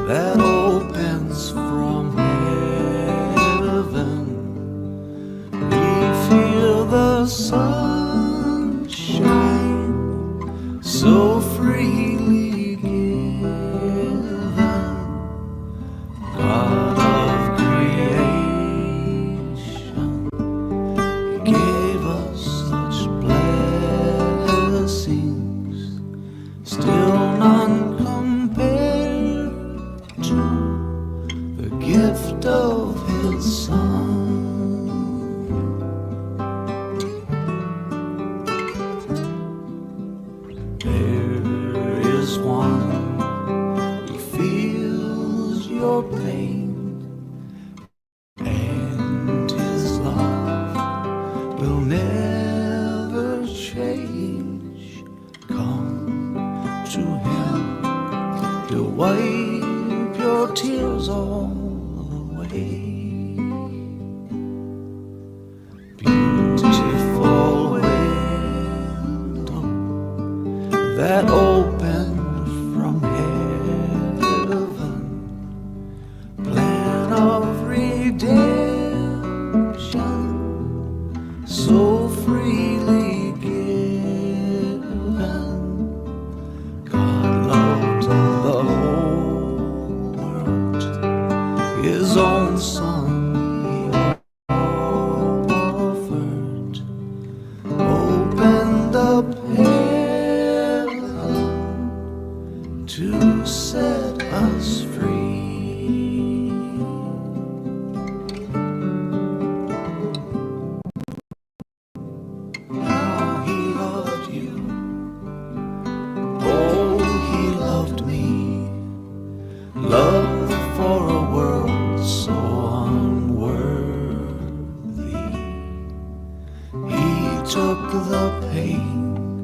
that opens from heaven. We feel the sunshine so freely given. God of creation, He gave us such blessings, still none compared to the gift of His Son. There is one who feels your pain, and His love will never change. Come to Him, He'll wipe your tears all away. Beautiful window that opened from heaven, plan of redemption so freely given. God loved the whole world, His own Son He offered, opened up heaven to set us free. How He loved you, oh, He loved me. Love for a world so unworthy. He took the pain,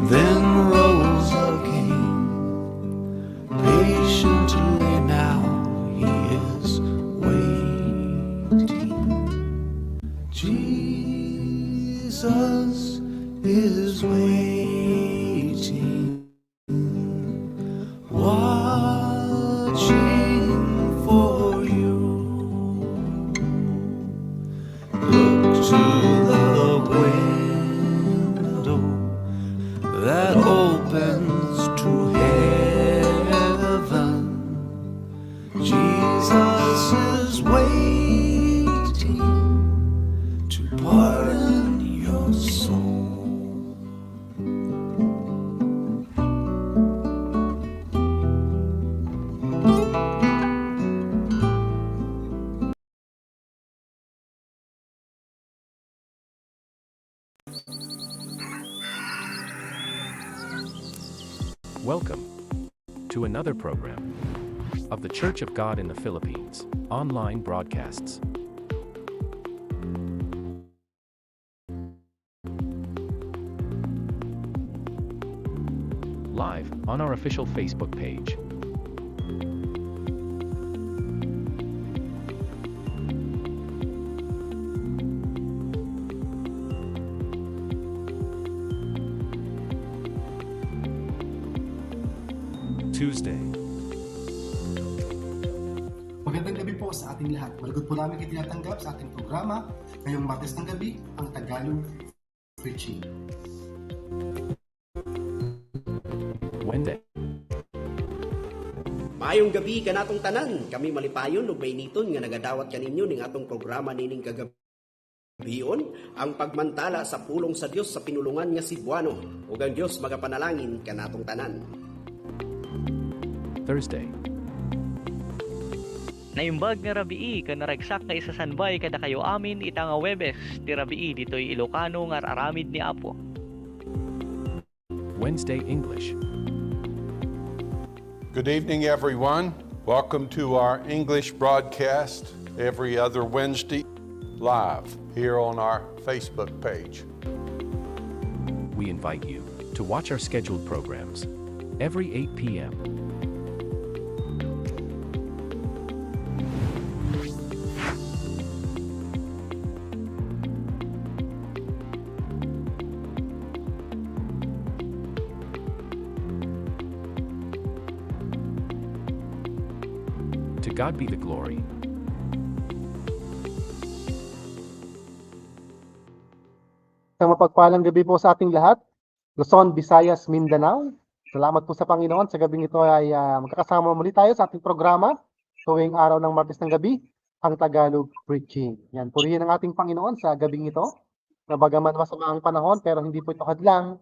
then rose again. Patiently now He is waiting. Jesus is waiting, watching for you. Look to the window that opens to heaven. Jesus is waiting to pardon your soul. Welcome to another program of the Church of God in the Philippines online broadcasts. Live on our official Facebook page. Tuesday. Magandang gabi po sa ating lahat. Malugod po namin kayo tinatanggap sa ating programa ngayong Martes ng gabi, ang Tagalog Preaching. Wednesday. Maayong gabi kanatong tanan. Kami malipayon ug mainiton nga nagadawat kaninyo ning atong programa nining kagabion, ang pagmantala sa pulong sa Dios sa pinulungan nga Cebuano. Ug ang Dios magapanalangin kanatong tanan. Thursday. Naimbag nga rabii ka naragsak nga isa sanbay kada kayo amin ita nga Webes ti rabii ditoy Ilocano nga aramid ni Apo. Wednesday English. Good evening, everyone. Welcome to our English broadcast every other Wednesday live here on our Facebook page. We invite you to watch our scheduled programs every 8 p.m. To God be the glory. Isang mapagpalang gabi po sa ating lahat. Luzon, Visayas, Mindanao. Salamat po sa Panginoon. Sa gabing ito ay magkakasama muli tayo sa ating programa tuwing araw ng Martes ng gabi, ang Tagalog Preaching. Yan, purihin ang ating Panginoon sa gabing ito. Na bagaman masama ang panahon, pero hindi po ito hadlang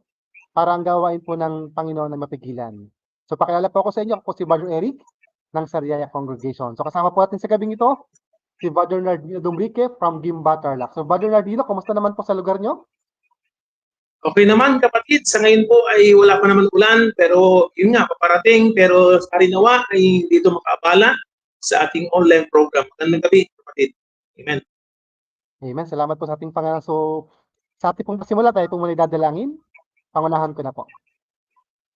para ang gawain po ng Panginoon na mapigilan. So pakilala po ako sa inyo. Ako po si Brother Eric ng Sariaya Congregation. So kasama po natin sa gabing ito si Brother Nardino Dumbrique from Gimba, Tarlac. So Brother Nardino, kumusta naman po sa lugar nyo? Okay naman kapatid, sa ngayon po ay wala pa naman ulan, pero yun nga, paparating, pero sa Harinawa ay dito makaabala sa ating online program. Magandang gabi kapatid. Amen. Amen. Salamat po sa ating Panginoon. So sa ating pong pasimula tayo pong muli dadalangin. Pangunahan ko na po.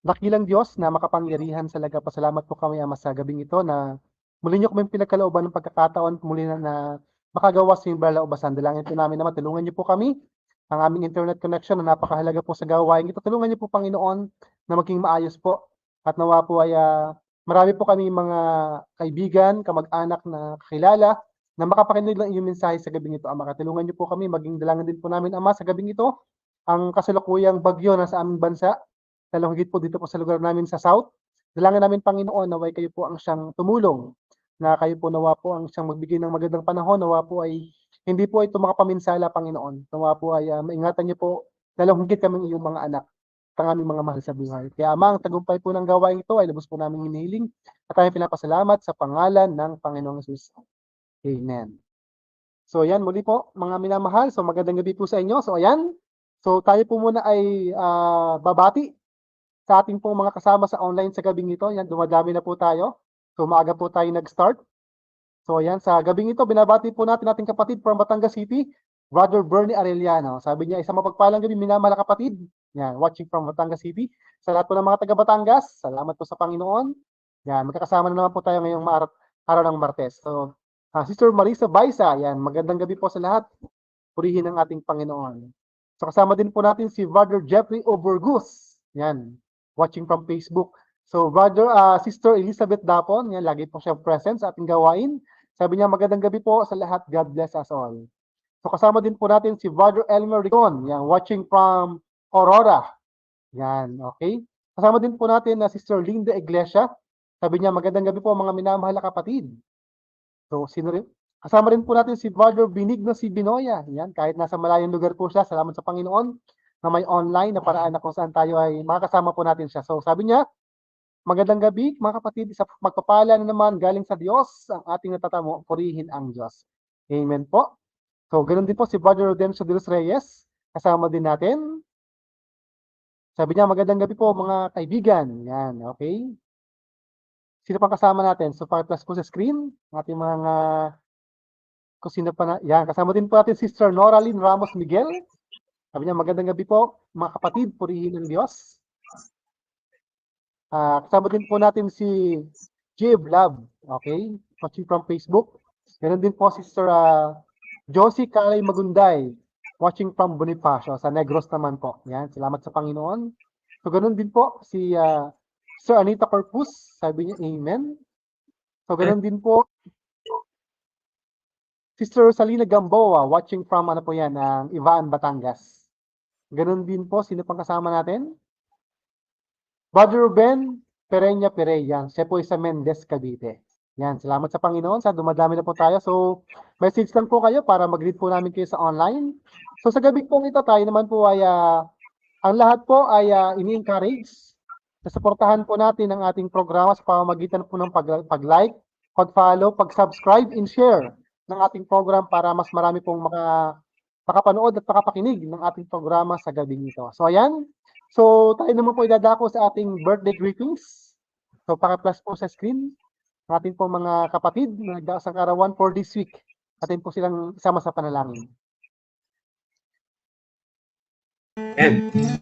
Dakilang Diyos na makapangyarihan sa laga, pasalamat po kami Ama sa gabing ito na muli niyo kami pinagkalooban ng pagkakataon muli na makagawa sa inyong balaubasan. Dalangin po namin na matulungan niyo po kami ang aming internet connection na napakahalaga po sa gawain ito. Tulungan niyo po Panginoon na maging maayos po at nawa po ay marami po kami mga kaibigan, kamag-anak na kakilala na makapakinig ng iyong mensahe sa gabing ito. Ama, tulungan niyo po kami, maging dalangin din po namin Ama sa gabing ito ang kasalukuyang bagyo na sa aming bansa. Lalong higit po dito po sa lugar namin sa South. Dalangin namin Panginoon, naway kayo po ang siyang tumulong, na kayo po nawa po ang siyang magbigay ng magandang panahon, nawa po ay hindi po ito makapaminsala Panginoon. Nawa po ay maingatan niyo po, lalong higit kaming iyong mga anak, at ang aming mga mahal sa buhay. Kaya Ama, ang tagumpay po ng gawain ito ay lubos po namin hinihiling at tayo pinapasalamat sa pangalan ng Panginoong Jesus. Amen. So ayan, muli po mga minamahal, so magandang gabi po sa inyo. So ayan, so tayo po muna ay babati sa ating pong mga kasama sa online sa gabing ito. Yan, dumadami na po tayo. So maaga po tayo nag-start. So yan, sa gabing ito, binabati po natin ating kapatid from Batangas City, Brother Bernie Arellano. Sabi niya, isang mapagpalang gabi, minamahal na kapatid. Yan, watching from Batangas City. Sa lahat po ng mga taga Batangas, salamat po sa Panginoon. Yan, magkakasama na naman po tayo ngayong araw ng Martes. So, Sister Marisa Baisa, yan, magandang gabi po sa lahat. Purihin ang ating Panginoon. So kasama din po natin si Brother Jeffrey Obergus. Yan, watching from Facebook. So, Sister Elizabeth Dapon, yan, lagi po siya present sa ating gawain. Sabi niya, magandang gabi po sa lahat. God bless us all. So, kasama din po natin si Brother Elmer Rigon, yan, watching from Aurora. Yan, okay. Kasama din po natin na Sister Linda Iglesia. Sabi niya, magandang gabi po mga minamahal na kapatid. So, sino rin? Kasama rin po natin si Brother Benigno C. Binoya. Yan, kahit nasa malayong lugar po siya, salamat sa Panginoon na may online na paraan na kung saan tayo ay makakasama po natin siya. So sabi niya, magandang gabi mga kapatid, sa magpapala na naman galing sa Diyos ang ating natatamo, purihin ang Diyos. Amen po. So ganoon din po si Brother Rodencio de los Reyes, kasama din natin. Sabi niya, magandang gabi po mga kaibigan. Yan, okay? Sino pang kasama natin? So, plus po sa screen. Ating mga, kung sino pa na, yan, kasama din po natin Sister Noraline Ramos Miguel. Sabi niya, magandang gabi po, mga kapatid, purihin ng Diyos. Kasama din po natin si Jib Love, okay? Watching from Facebook. Meron din po Sister Josie Kalay Magunday, watching from Bonifacio, sa Negros naman po. Yan, salamat sa Panginoon. So, ganun din po si Sir Anita Corpus, sabi niya, Amen. So, ganun din po Sister Rosalina Gamboa, watching from, ano po yan, Ivan, Batangas. Ganun din po, sino pang kasama natin? Brother Ruben Pereña Pereya, siya po sa Mendez, Cavite. Yan, salamat sa Panginoon, sa dumadami na po tayo. So, message lang po kayo para mag-read po namin kayo sa online. So, sa gabi po ito, tayo naman po ay, ang lahat po ay ini-encourage na suportahan po natin ang ating programa sa pamamagitan po ng pag-like, pag-follow, pag-subscribe, and share ng ating program para mas marami pong makapanood at makapakinig ng ating programa sa gabi ito. So, ayan. So, tayo naman po idadako sa ating birthday greetings. So, paka-plus po sa screen. Ating po mga kapatid na nagdaasang karawan for this week. Atin po silang isama sa panalangin. Amen.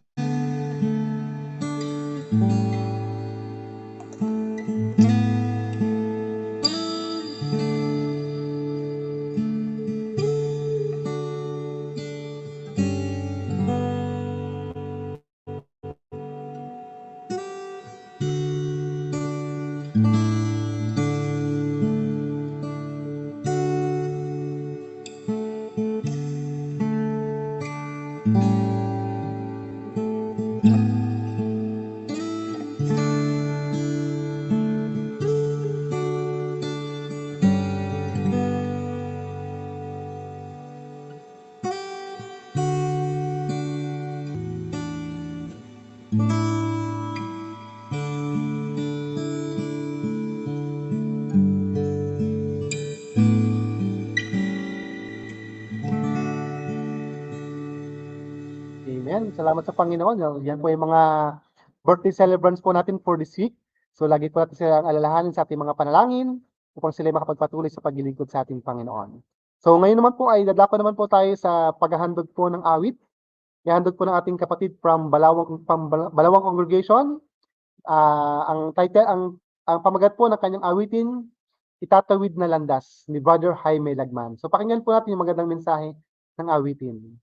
Amen. Salamat sa Panginoon. Yan po yung mga birthday celebrants po natin for this week. So, lagi po natin silang alalahanin sa ating mga panalangin upang sila makapagpatuloy sa paglilingkod sa ating Panginoon. So, ngayon naman po ay dadako naman po tayo sa paghahandog po ng awit. Ihandog po ng ating kapatid from Balawang Congregation. Ang title, ang pamagat po ng kanyang awitin, Itatawid na Landas, ni Brother Jaime Lagman. So, pakinggan po natin yung magandang mensahe ng awitin.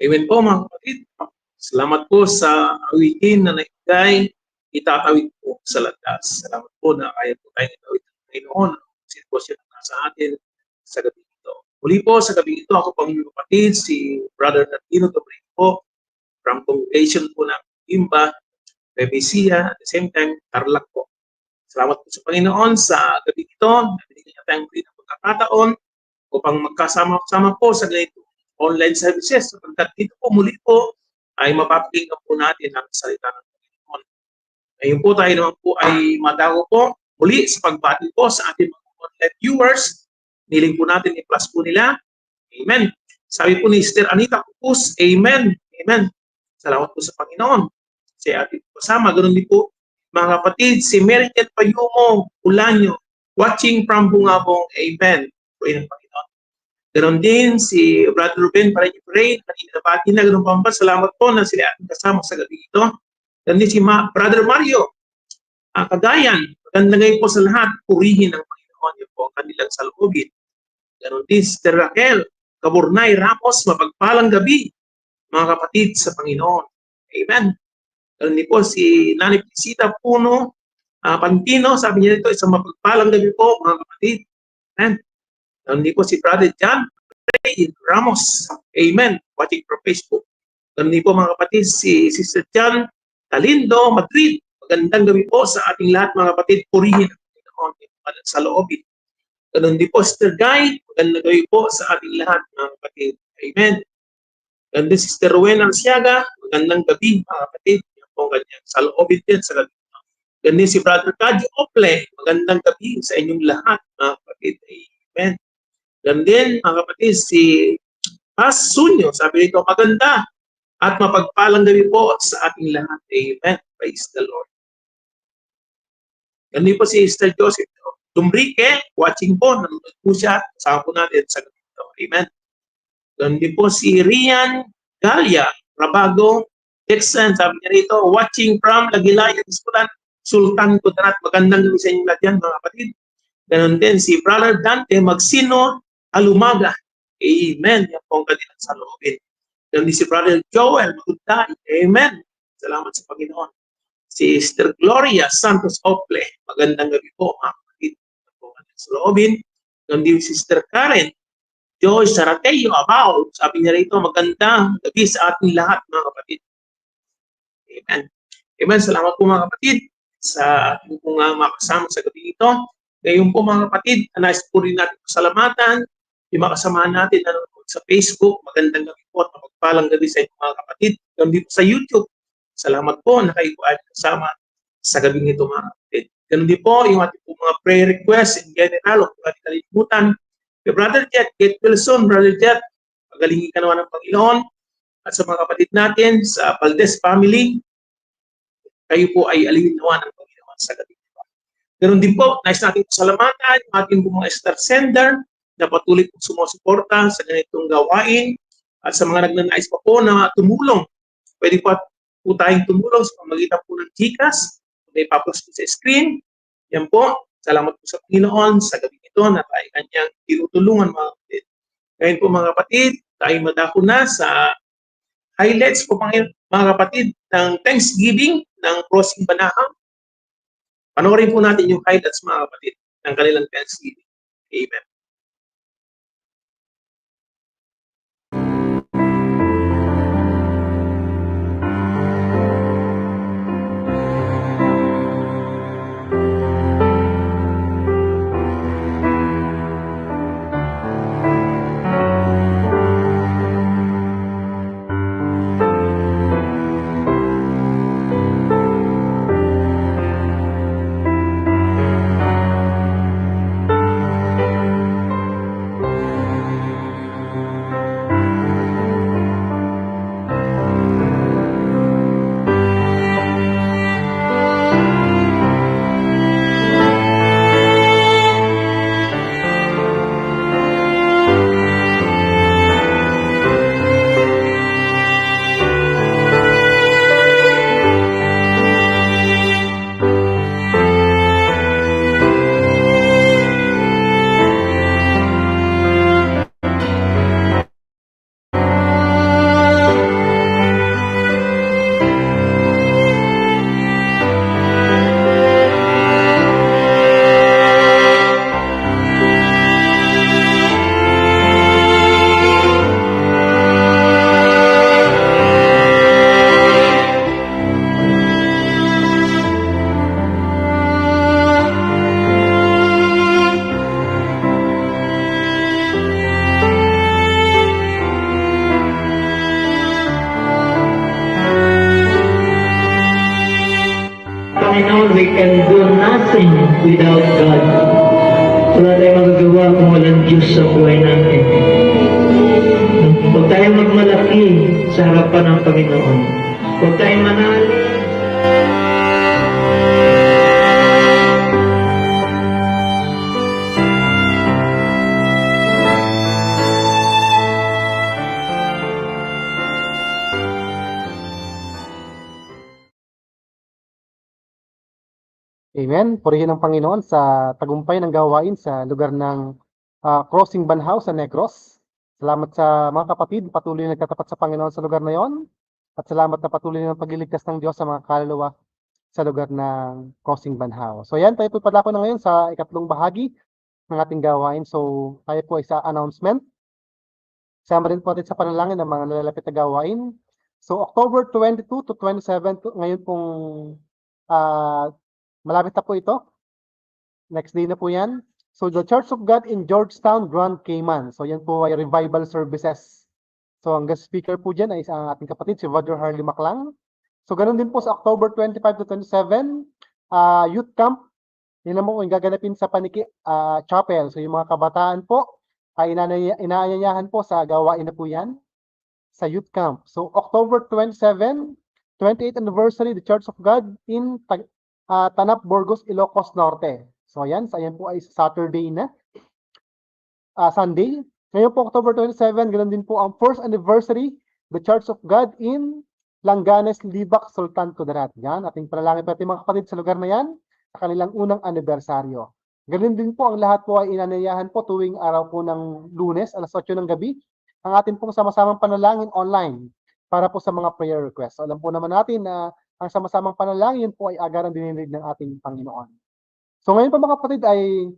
Amen po mga kapatid. Salamat po sa awitin na naibigay, itatawid po sa landas. Salamat po na kaya po tayong itawid ng Panginoon. Sitwasyon na nasa atin sa gabi ito. Muli po sa gabi ito, ako pong kapatid, si Brother Nardino Domingo po, from congregation po ng Imba, Rebesia, at the same time, Tarlac po. Salamat po sa Panginoon sa gabi ito. Nabigyan niya tayong muli ng pagkakataon upang magkasama-sama po sa ganito online services. Sapagkat dito po muli po ay mapapakinggan po natin ang salita ng Panginoon. Ngayon po tayo naman po ay madago po muli sa pagbati po sa ating mga online viewers. Niling po natin i-plus po nila. Amen. Sabi po ni Sister Anita Kupus, Amen. Amen. Salamat po sa Panginoon. Si ating kasama, ganoon din po mga kapatid, si Meriket Payumo Ulanyo, watching from Bungabong, Amen. Po ng Panginoon. Ganon din si Brother Ruben Parayipray, kanina nabati na ganun pa. Salamat po na sila ating kasama sa gabi ito. Ganon din si Brother Mario Cagayan, magandang ngayon po sa lahat, purihin ng Panginoon yun po ang kanilang saloobin. Ganon din si Sister Raquel Caburnay Ramos, mapagpalang gabi mga kapatid sa Panginoon. Amen. Ganon din po si Nani Pisita Puno Pantino, sabi niya dito, isang mapagpalang gabi po mga kapatid. Amen. Ganon po si Brother John Ray Ramos. Amen. Watching from Facebook. Ganon po mga kapatid si Sister John Talindo Madrid. Magandang gabi po sa ating lahat mga kapatid. Purihin ang Panginoon sa loobin. Ganon din po Sister Guy. Magandang gabi po sa ating lahat mga kapatid. Amen. Ganon din Sister Rowena Arsiaga. Magandang gabi mga kapatid. Yan po ganyan. Sa loobin din sa gabi. Ganon din si Brother Kaji Ople. Magandang gabi sa inyong lahat mga kapatid. Amen. Ganon din mga kapatid si Paz Sunyo, sabi nito, maganda at mapagpalang gabi po sa ating lahat. Amen. Praise the Lord. Ganon din po si Sister Joseph Dumbrique, watching po, nanonood po siya, kasama po natin sa gabi ito. Amen. Ganon din po si Rian Galia Rabago, Texan, sabi niya rito, watching from Lagilaya, Sultan Kudarat, magandang gabi sa inyo lahat yan mga kapatid. Ganon din si Brother Dante Magsino Alumaga. Amen. Yan po ang kanilang saloobin. Ganon din si Brother Joel Magutay. Amen. Salamat sa Panginoon. Si Sister Gloria Santos Ople. Magandang gabi po mga kapatid. Yan po ang kanilang saloobin. Ganon din si Sister Karen Joy Sarateo Abao. Sabi niya rito, magandang gabi sa ating lahat mga kapatid. Amen. Amen. Salamat po mga kapatid sa ating pong makasama sa gabi ito. Ngayon po mga kapatid, nais po rin natin pasalamatan yung mga kasamahan natin nanonood sa Facebook. Magandang gabi po at mapagpalang gabi sa inyo mga kapatid. Ganon din po sa YouTube. Salamat po na kayo po ay kasama sa gabi nito mga kapatid. Ganon din po yung ating po mga prayer requests in general. Huwag natin kalimutan. Kay Brother Jet, Kate Wilson, Brother Jet, pagalingin ka naman ng Panginoon. At sa mga kapatid natin sa Valdez family, kayo po ay alingin naman ng Panginoon sa gabi nito. Ganon din po, nais natin pasalamatan yung ating mga star sender na patuloy pong sumusuporta sa ganitong gawain at sa mga nagnanais pa po na tumulong. Pwede po tayong tumulong sa pamagitan po ng GCash. May paplos po sa screen. Yan po, salamat po sa Panginoon sa gabi ito na tayo kanyang tinutulungan mga kapatid. Ngayon po mga kapatid, tayo madako na sa highlights po mga kapatid ng Thanksgiving ng Crossing Banahang. Panoorin po natin yung highlights mga kapatid ng kanilang Thanksgiving. Amen. Panginoon, we can do nothing without God. Wala tayong magagawa kung walang Diyos sa buhay natin. Huwag tayong magmalaki sa harapan ng Panginoon. Huwag tayong manali. Amen. Purihin ang Panginoon sa tagumpay ng gawain sa lugar ng Crossing Banhaw sa Negros. Salamat sa mga kapatid, patuloy na nagtatapat sa Panginoon sa lugar na yon. At salamat na patuloy ng pagliligtas ng Diyos sa mga kaluluwa sa lugar ng Crossing Banhaw. So yan, tayo po padako na ngayon sa ikatlong bahagi ng ating gawain. So tayo po ay sa announcement. Sama rin po natin sa panalangin ng mga nalalapit na gawain. So October 22 to 27, ngayon pong malapit na po ito. Next day na po yan. So the Church of God in Georgetown, Grand Cayman. So yan po ay revival services. So ang guest speaker po dyan ay ang ating kapatid, si Roger Harley Maclang. So ganun din po sa October 25 to 27, youth camp. Yan naman po yung gaganapin sa Paniki Chapel. So yung mga kabataan po ay inaanyayahan po sa gawain na po yan sa youth camp. So October 27, 28th anniversary, the Church of God in Tanap, Burgos, Ilocos Norte. So ayan po ay Saturday na. Sunday. Ngayon po October 27, ganoon din po ang first anniversary, the Church of God in Langanes, Libac, Sultan Kudarat. Yan, ating panalangin pa ating mga kapatid sa lugar na yan, sa kanilang unang anibersaryo. Ganoon din po ang lahat po ay inanayahan po tuwing araw po ng Lunes, alas 8 ng gabi, ang ating pong sama-samang panalangin online para po sa mga prayer requests. So, alam po naman natin na ang sama-samang panalangin po ay agarang dininig ng ating Panginoon. So ngayon po mga kapatid ay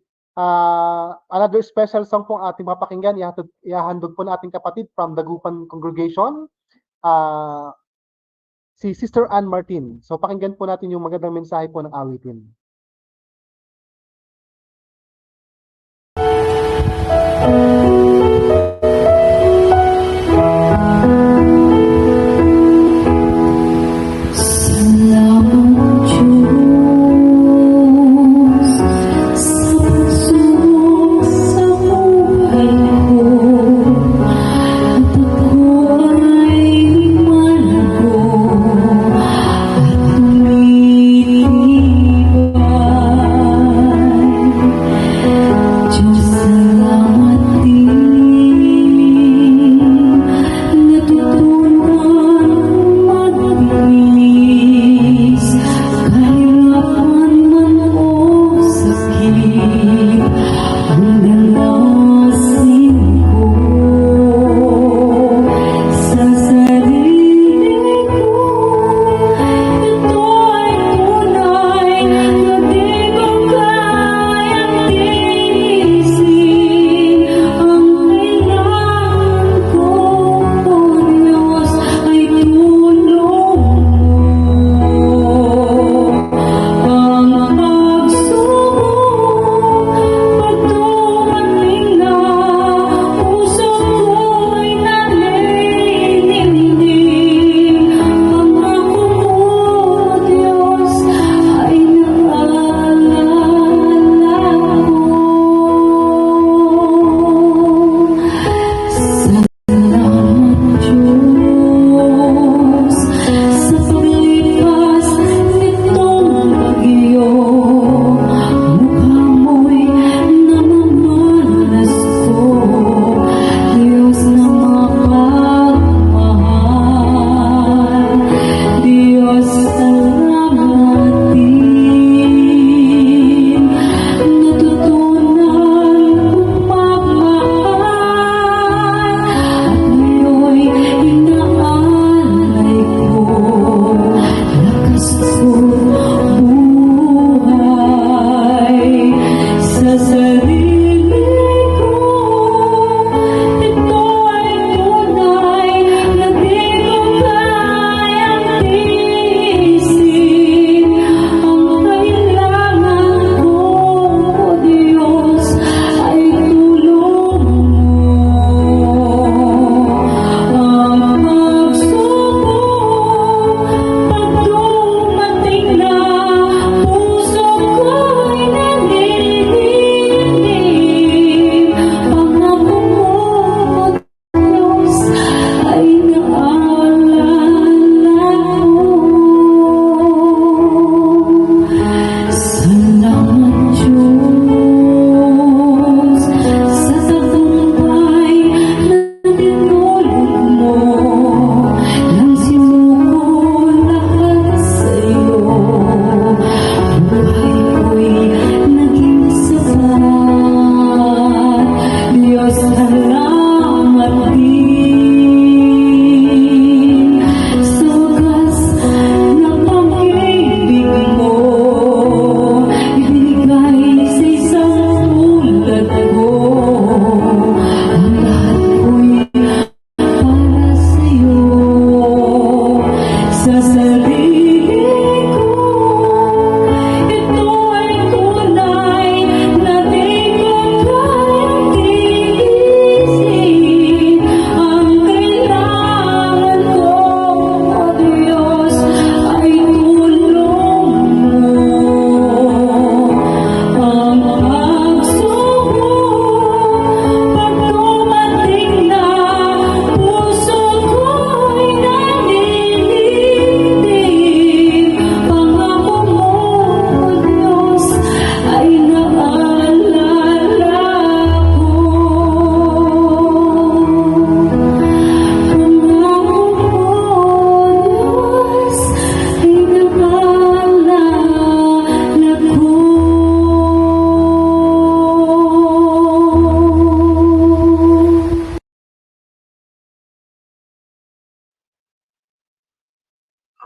another special song po ang ating mapakinggan. Ihahandog po na ating kapatid from Dagupan Congregation, si Sister Ann Martin. So pakinggan po natin yung magandang mensahe po ng awitin. Salamat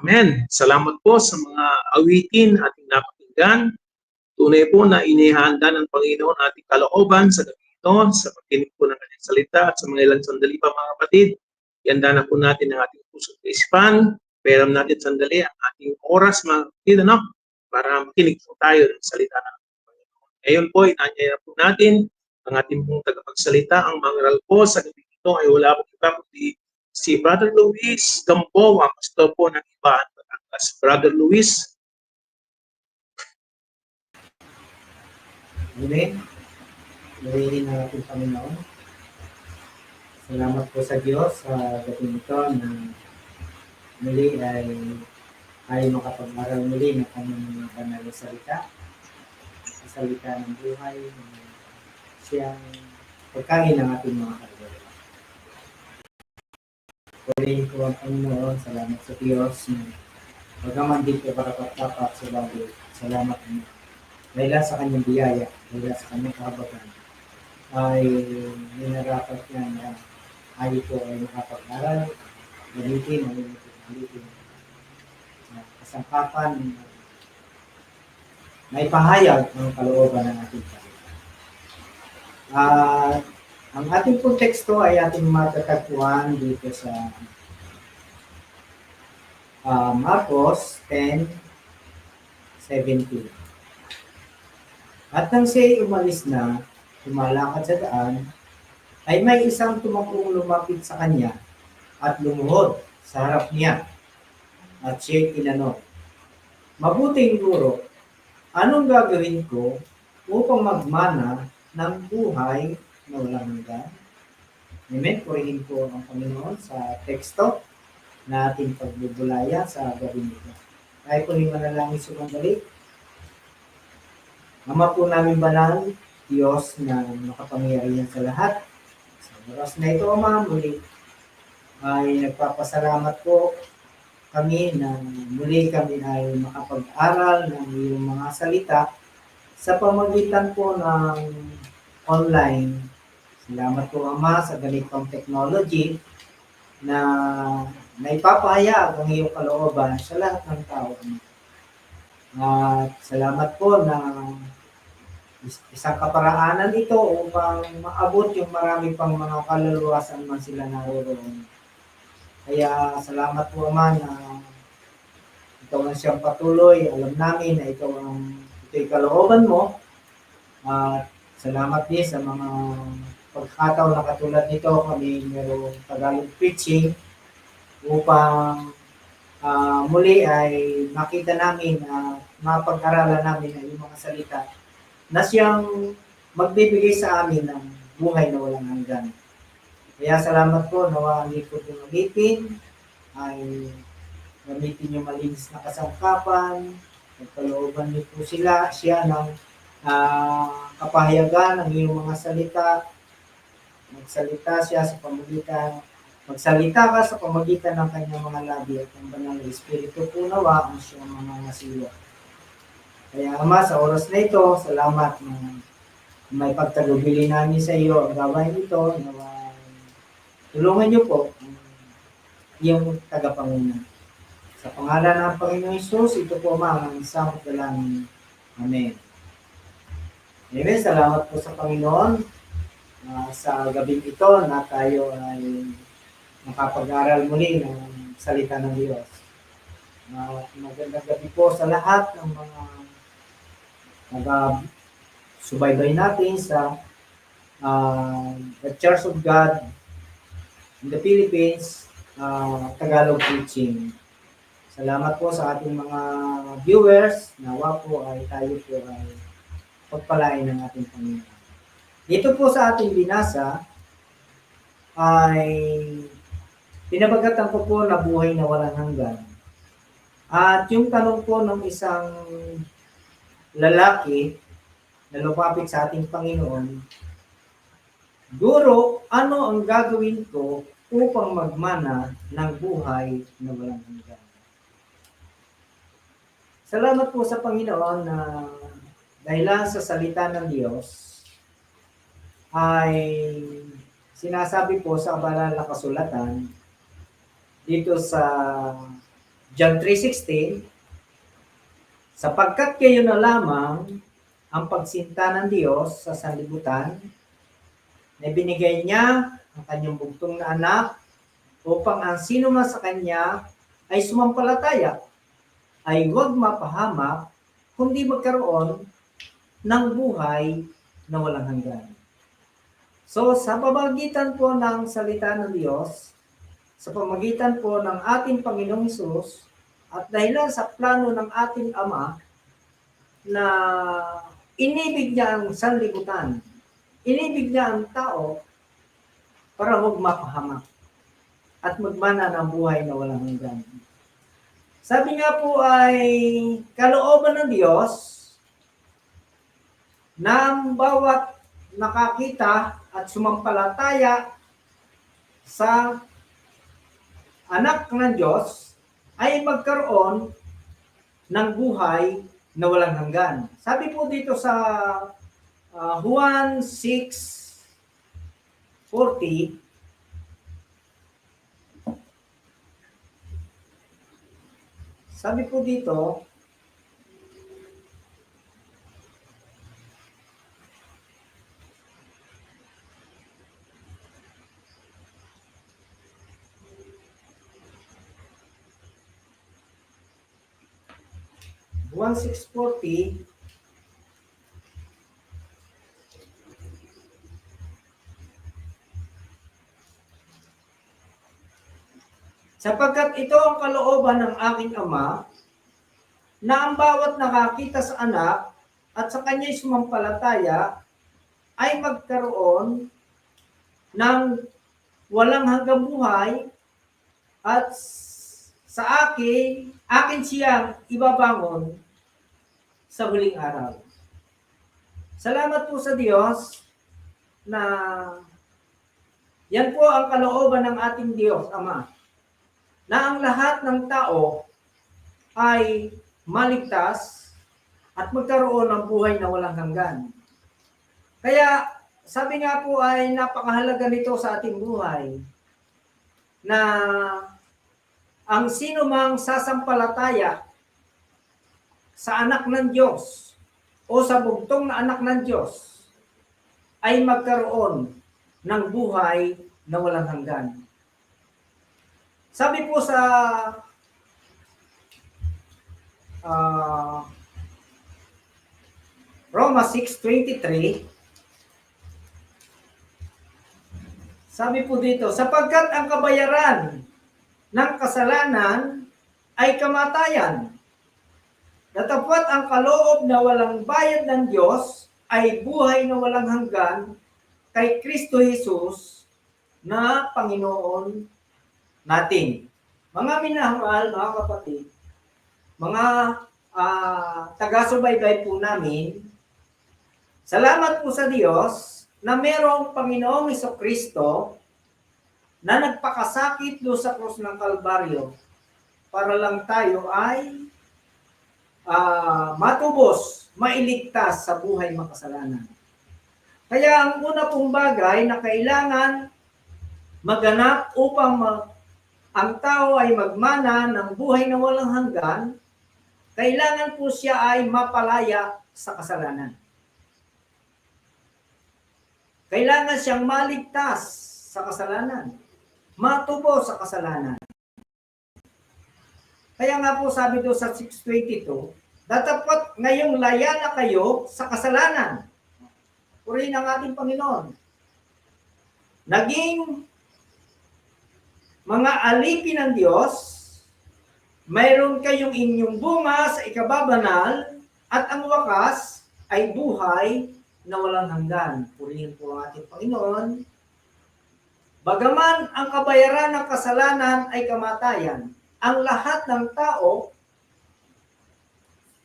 Amen. Salamat po sa mga awitin ating napakinggan. Tunay po na inihanda ng Panginoon ating kalooban sa gabi ito, sa pagkinig po ng kanyang salita at sa mga ilang sandali pa mga kapatid. Ihanda na po natin ang ating puso at isipan. Peram natin sandali ang ating oras mga kapatid, ano? Para makinig po tayo ng salita ng Panginoon. Ngayon po, inanyaya po natin ang ating pong tagapagsalita. Ang mangaral po sa gabi ito ay wala po iba kundi si Brother Luis Gamboa, pastor po ng Ibaan, Batangas. Brother Luis. Amen. Gawin na ating Panginoon. Salamat po sa Diyos sa gabi ito na muli ay makapag-aral muli ng kanyang mga banal na salita. Salita ng buhay, siyang pagkain ng ating mga kaluluwa. Purihin ko ang Panginoon. Salamat sa Diyos na pagkaman din ko parapat-dapat sa bagay. Salamat mo. Dahil sa kanyang biyaya, dahil sa kanyang kahabagan, ay ninarapat niya na ay ito ay makapag-aral, galitin, kasangkapan, na ipahayag ang kalooban ng ating Panginoon. Ang ating pong teksto ay ating matatagpuan dito sa Marcos 10:17. At nang siya'y umalis na, lumalakad sa daan, ay may isang tumakbong lumapit sa kanya at lumuhod sa harap niya. At siya'y tinanong, "Mabuting guro, anong gagawin ko upang magmana ng buhay na walang hanggan?" Amen. Purihin ko ang Panginoon sa teksto na ating pagbubulaya sa gabi nito. Tayo po yung manalangin sumandali. Ama po namin banal, Diyos na makapangyarihan sa lahat. Sa oras na ito, Ama, muli ay nagpapasalamat po kami na muli kami ay makapag-aral ng iyong mga salita sa pamamagitan po ng online. Salamat po, Ama, sa ganitong technology na naipapahayag ang iyong kalooban sa lahat ng tao. At salamat po na isang kaparaanan ito upang maabot yung marami pang mga kaluluwa saan man sila naroroon. Kaya salamat po, Ama, na ito ang siyang patuloy. Alam namin na ito'y kalooban mo. At salamat din sa mga pagkataon na katulad nito kami mayroong Tagalog preaching upang muli ay makita namin na mapag-aralan namin ang yung mga salita na siyang magbibigay sa amin ng buhay na walang hanggan. Kaya salamat po, nawa ang likod yung magitin, ay gamitin yung malinis na kasangkapan, nagkalooban niyo po siya ng kapahayagan ng iyong mga salita, magsalita ka sa pamagitan ng kanyang mga labi at ang banal na Espiritu po nawa ang siyang mga nasiwa. Kaya Ama, sa oras na ito, salamat na may pagtagubili namin sa iyo ang gawain ito. Tulungan niyo po yung tagapanguna. Sa pangalan ng Panginoong Hesus, ito po Ama ang isang dalangin. Amen. Amen. Salamat po sa Panginoon sa gabing ito na tayo ay makapag-aral muli ng salita ng Diyos. Magandang gabi po sa lahat ng mga nag-subaybay natin sa The Church of God in the Philippines, Tagalog preaching. Salamat po sa ating mga viewers. Nawa po ay tayo po ay pagpalain ng ating Panginoon. Dito po sa ating binasa ay pinabagatan ko po na buhay na walang hanggan. At yung tanong po ng isang lalaki na lumapit sa ating Panginoon, "Guro, ano ang gagawin ko upang magmana ng buhay na walang hanggan?" Salamat po sa Panginoon na dahil sa salita ng Diyos ay sinasabi po sa banal na kasulatan dito sa John 3:16, sapagkat kayo na lamang ang pagsinta ng Diyos sa sanlibutan, na binigay niya ang kanyang bugtong na anak upang ang sino man sa kanya ay sumampalataya ay huwag mapahamak, kundi magkaroon ng buhay na walang hanggan. So, sa pamamagitan po ng salita ng Diyos, sa pamamagitan po ng ating Panginoong Hesus, at dahilan sa plano ng ating Ama, na inibig niya ang sanlibutan, inibig niya ang tao para huwag mapahamak at magmana ng buhay na walang hanggan. Sabi nga po ay kalooban ng Diyos na ang bawat nakakita at sumampalataya sa anak ng Diyos ay magkaroon ng buhay na walang hanggan. Sabi po dito sa Juan 6:40, sabi po dito, Juan 6:40, sapagkat ito ang kalooban ng aking Ama, na ang bawat nakakita sa anak at sa kanya'y sumampalataya ay magkaroon ng walang hanggang buhay, at sa akin siyang ibabangon sa huling araw. Salamat po sa Diyos na yan po ang kalooban ng ating Diyos, Ama, na ang lahat ng tao ay maligtas at magkaroon ng buhay na walang hanggan. Kaya sabi nga po ay napakahalaga nito sa ating buhay, na ang sino mang sasampalataya sa anak ng Diyos o sa bugtong na anak ng Diyos ay magkaroon ng buhay na walang hanggan. Sabi po sa Roma 6:23, sabi po dito, sapagkat ang kabayaran ng kasalanan ay kamatayan, datapwat ang kaloob na walang bayad ng Diyos ay buhay na walang hanggan kay Kristo Jesus na Panginoon natin. Mga minamahal, mga kapatid, mga taga-subaybay po namin, salamat po sa Diyos na merong Panginoong Jesucristo na nagpakasakit doon sa krus ng Kalbaryo para lang tayo ay matubos, mailigtas sa buhay makasalanan. Kaya ang una pong bagay na kailangan maganap upang ang tao ay magmana ng buhay na walang hanggan, kailangan po siya ay mapalaya sa kasalanan. Kailangan siyang maligtas sa kasalanan, matubo sa kasalanan. Kaya nga po sabi doon sa 6:22, datapwat ngayong laya na kayo sa kasalanan. Purihin ang ating Panginoon. Naging mga alipin ng Diyos, mayroon kayong inyong bunga sa ikababanal, at ang wakas ay buhay na walang hanggan. Purihin po ang ating Panginoon. Bagaman ang kabayaran ng kasalanan ay kamatayan, ang lahat ng tao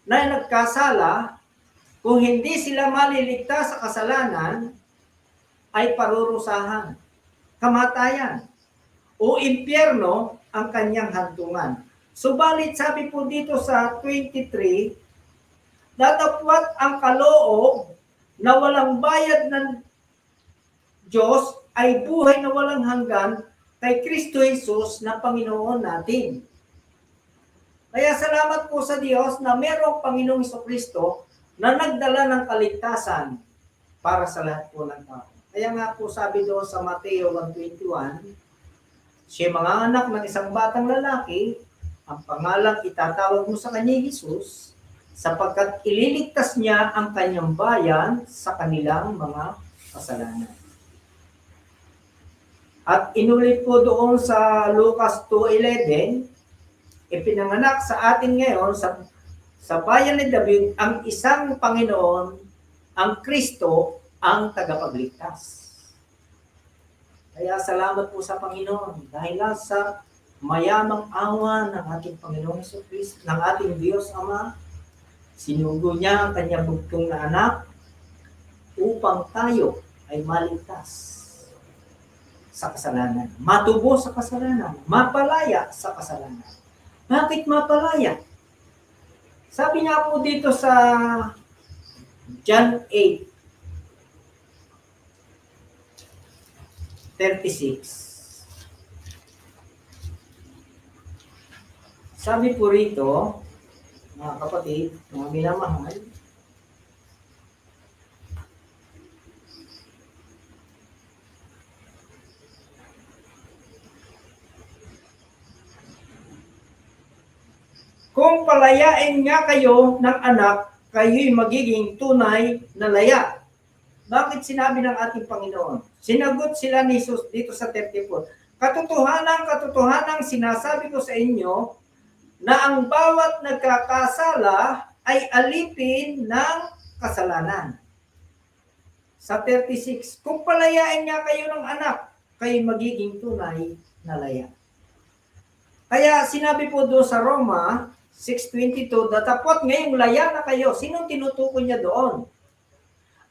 na nagkasala, kung hindi sila maliligtas sa kasalanan, ay parurusahan, kamatayan, o impyerno ang kanyang hantungan. Subalit sabi po dito sa 23, datapwat ang kaloob na walang bayad ng Diyos ay buhay na walang hanggan kay Kristo Jesus na Panginoon natin. Kaya salamat po sa Diyos na merong Panginoong Jesucristo na nagdala ng kaligtasan para sa lahat po ng tao. Kaya nga po sabi doon sa Mateo 1:21, siya mga anak ng isang batang lalaki, ang pangalang itatawag mo sa kanya Jesus, sapagkat ililigtas niya ang kanyang bayan sa kanilang mga kasalanan. At inulit po doon sa Lucas 2:11, ipinanganak sa atin ngayon sa bayan ni David ang isang Panginoon, ang Kristo, ang tagapagligtas. Kaya salamat po sa Panginoon dahil sa mayamang awa ng ating Panginoong Jesucristo, ng ating Diyos Ama, sinugo niya ang kanyang bugtong na anak upang tayo ay maligtas sa kasalanan, matubo sa kasalanan, mapalaya sa kasalanan. Bakit mapalaya? Sabi niya po dito sa John 8:36. Sabi po rito, mga kapatid, mga minamahal, kung palayain nga kayo ng anak, kayo'y magiging tunay na laya. Bakit sinabi ng ating Panginoon? Sinagot sila ni Jesus dito sa 34. Katotohanan sinasabi ko sa inyo na ang bawat nagkakasala ay alipin ng kasalanan. Sa 36, kung palayain nga kayo ng anak, kayo'y magiging tunay na laya. Kaya sinabi po doon sa Roma 6:22, datapot ngayong laya na kayo. Sinong tinutukoy niya doon?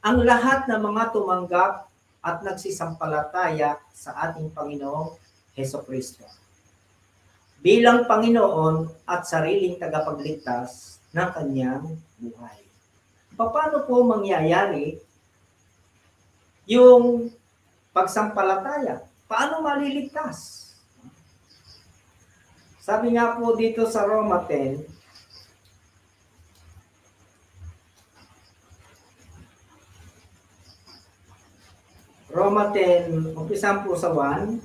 Ang lahat ng mga tumanggap at nagsisampalataya sa ating Panginoong Hesukristo bilang Panginoon at sariling tagapagligtas ng kanyang buhay. Paano po mangyayari yung pagsampalataya? Paano maliligtas? Sabi nga po dito sa Roma 10, umpisan po sa 1.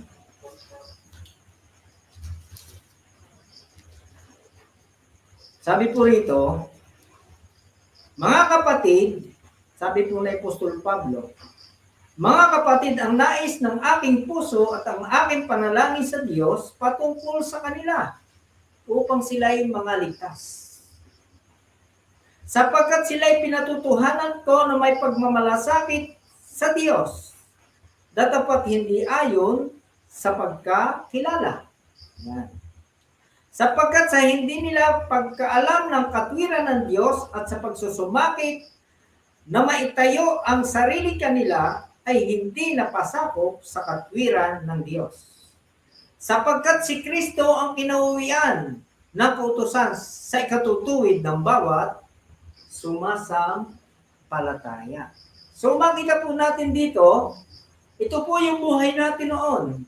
Sabi po rito, mga kapatid, sabi po na Apostol Pablo, mga kapatid, ang nais ng aking puso at ang aking panalangin sa Diyos patungkol sa kanila upang sila'y mga ligtas. Sapagkat sila'y pinatutuhanan ko na may pagmamalasakit sa Diyos, datapat hindi ayon sa pagkakilala. Yan. Sapagkat sa hindi nila pagkaalam ng katwiran ng Diyos at sa pagsusumakit na maitayo ang sarili kanila ay hindi napasakop sa katwiran ng Diyos. Sapagkat si Kristo ang kinauwian ng kautusan sa ikatutuwid ng bawat sumasampalataya. So makita po natin dito, ito po yung buhay natin noon.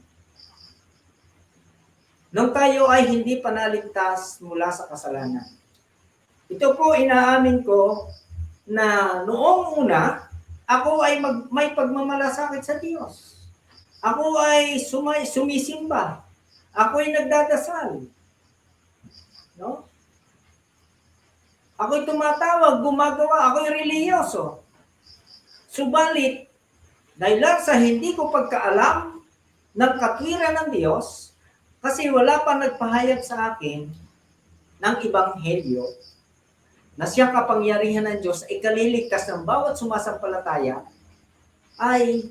Nung tayo ay hindi panaligtas mula sa kasalanan. Ito po inaamin ko na noong una, ako ay may pagmamalasakit sa Diyos. Ako ay sumisimba. Ako ay nagdadasal. No? Ako ay tumatawag, gumagawa, ako ay reliyoso. Subalit, dahil lang sa hindi ko pagkaalam ng katwiran ng Diyos, kasi wala pa nagpahayag sa akin ng Ebanghelyo na siyang kapangyarihan ng Diyos ay kaliligtas ng bawat sumasampalataya, ay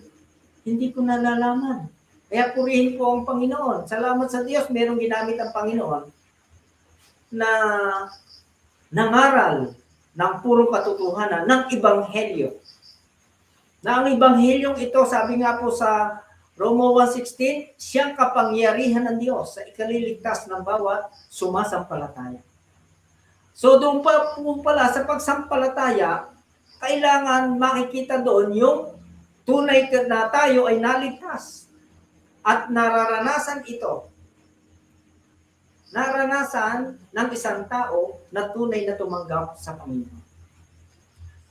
hindi ko nalalaman. Kaya purihin po ang Panginoon. Salamat sa Diyos, merong ginamit ang Panginoon na nangaral ng purong katotohanan ng Ebanghelyo. Na ang Ebanghelyong ito, sabi nga po sa Roma 1:16, siyang kapangyarihan ng Diyos sa ikaliligtas ng bawat sumasampalataya. So doon pa po pala sa pagsampalataya, kailangan makikita doon yung tunay na tayo ay naligtas at nararanasan ito. naranasan ng isang tao na tunay na tumanggap sa Panginoon.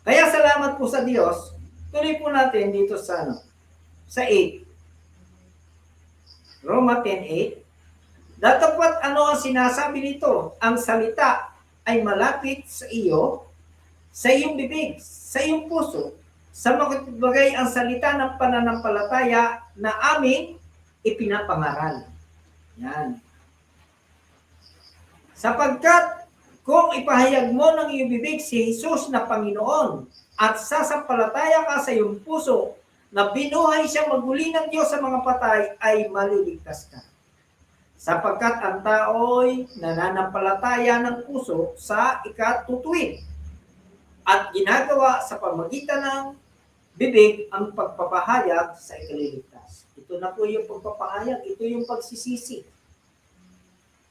Kaya salamat po sa Diyos. Tuloy po natin dito sa 8. Roma 10:8. Datapwat ano ang sinasabi nito? Ang salita ay malapit sa iyo, sa iyong bibig, sa iyong puso, sa makatibagay ang salita ng pananampalataya na aming ipinapangaral. Yan. Sapagkat kung ipahayag mo ng iyong bibig si Jesus na Panginoon at sasampalataya ka sa iyong puso na binuhay siya maguli ng Diyos sa mga patay, ay maliligtas ka. Sapagkat ang tao'y nananampalataya ng puso sa ikatutuwid at ginagawa sa pamagitan ng bibig ang pagpapahayag sa ikaliligtas. Ito na po yung pagpapahayag, ito yung pagsisisi.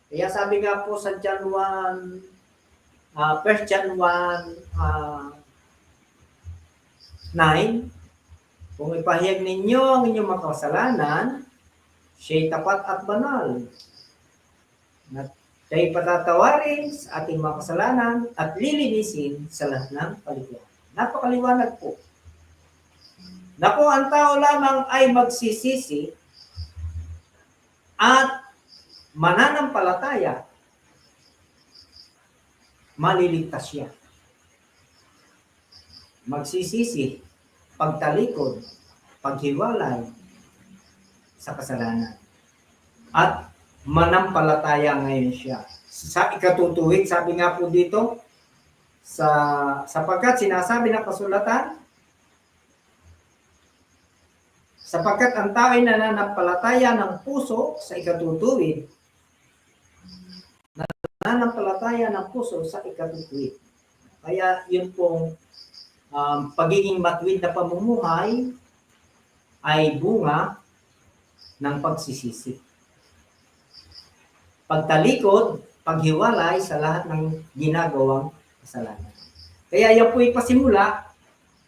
Kaya sabi nga po sa John 1, 1 John 1, 9, kung ipahayag ninyo ang inyong mga kasalanan, siya'y tapat at banal. Siya'y patatawarin sa ating mga kasalanan at lilinisin sa lahat ng kalikuan. Napakaliwanag po. Na kung ang tao lamang ay magsisisi at mananampalataya, maliligtas siya. Magsisisi, pagtalikod, paghiwalay sa kasalanan. At manampalataya ngayon siya. Sa ikatutuwid, sabi nga po dito, sapagkat sinasabi ng kasulatan, sapagkat ang tao ay nananampalataya ng puso sa ikatutuwid, nananampalataya ng puso sa ikatutuwid. Kaya yun pong pagiging matuwid na pamumuhay ay bunga ng pagsisisi. Pagtalikod, paghiwalay sa lahat ng ginagawang kasalanan. Kaya yan po'y pasimula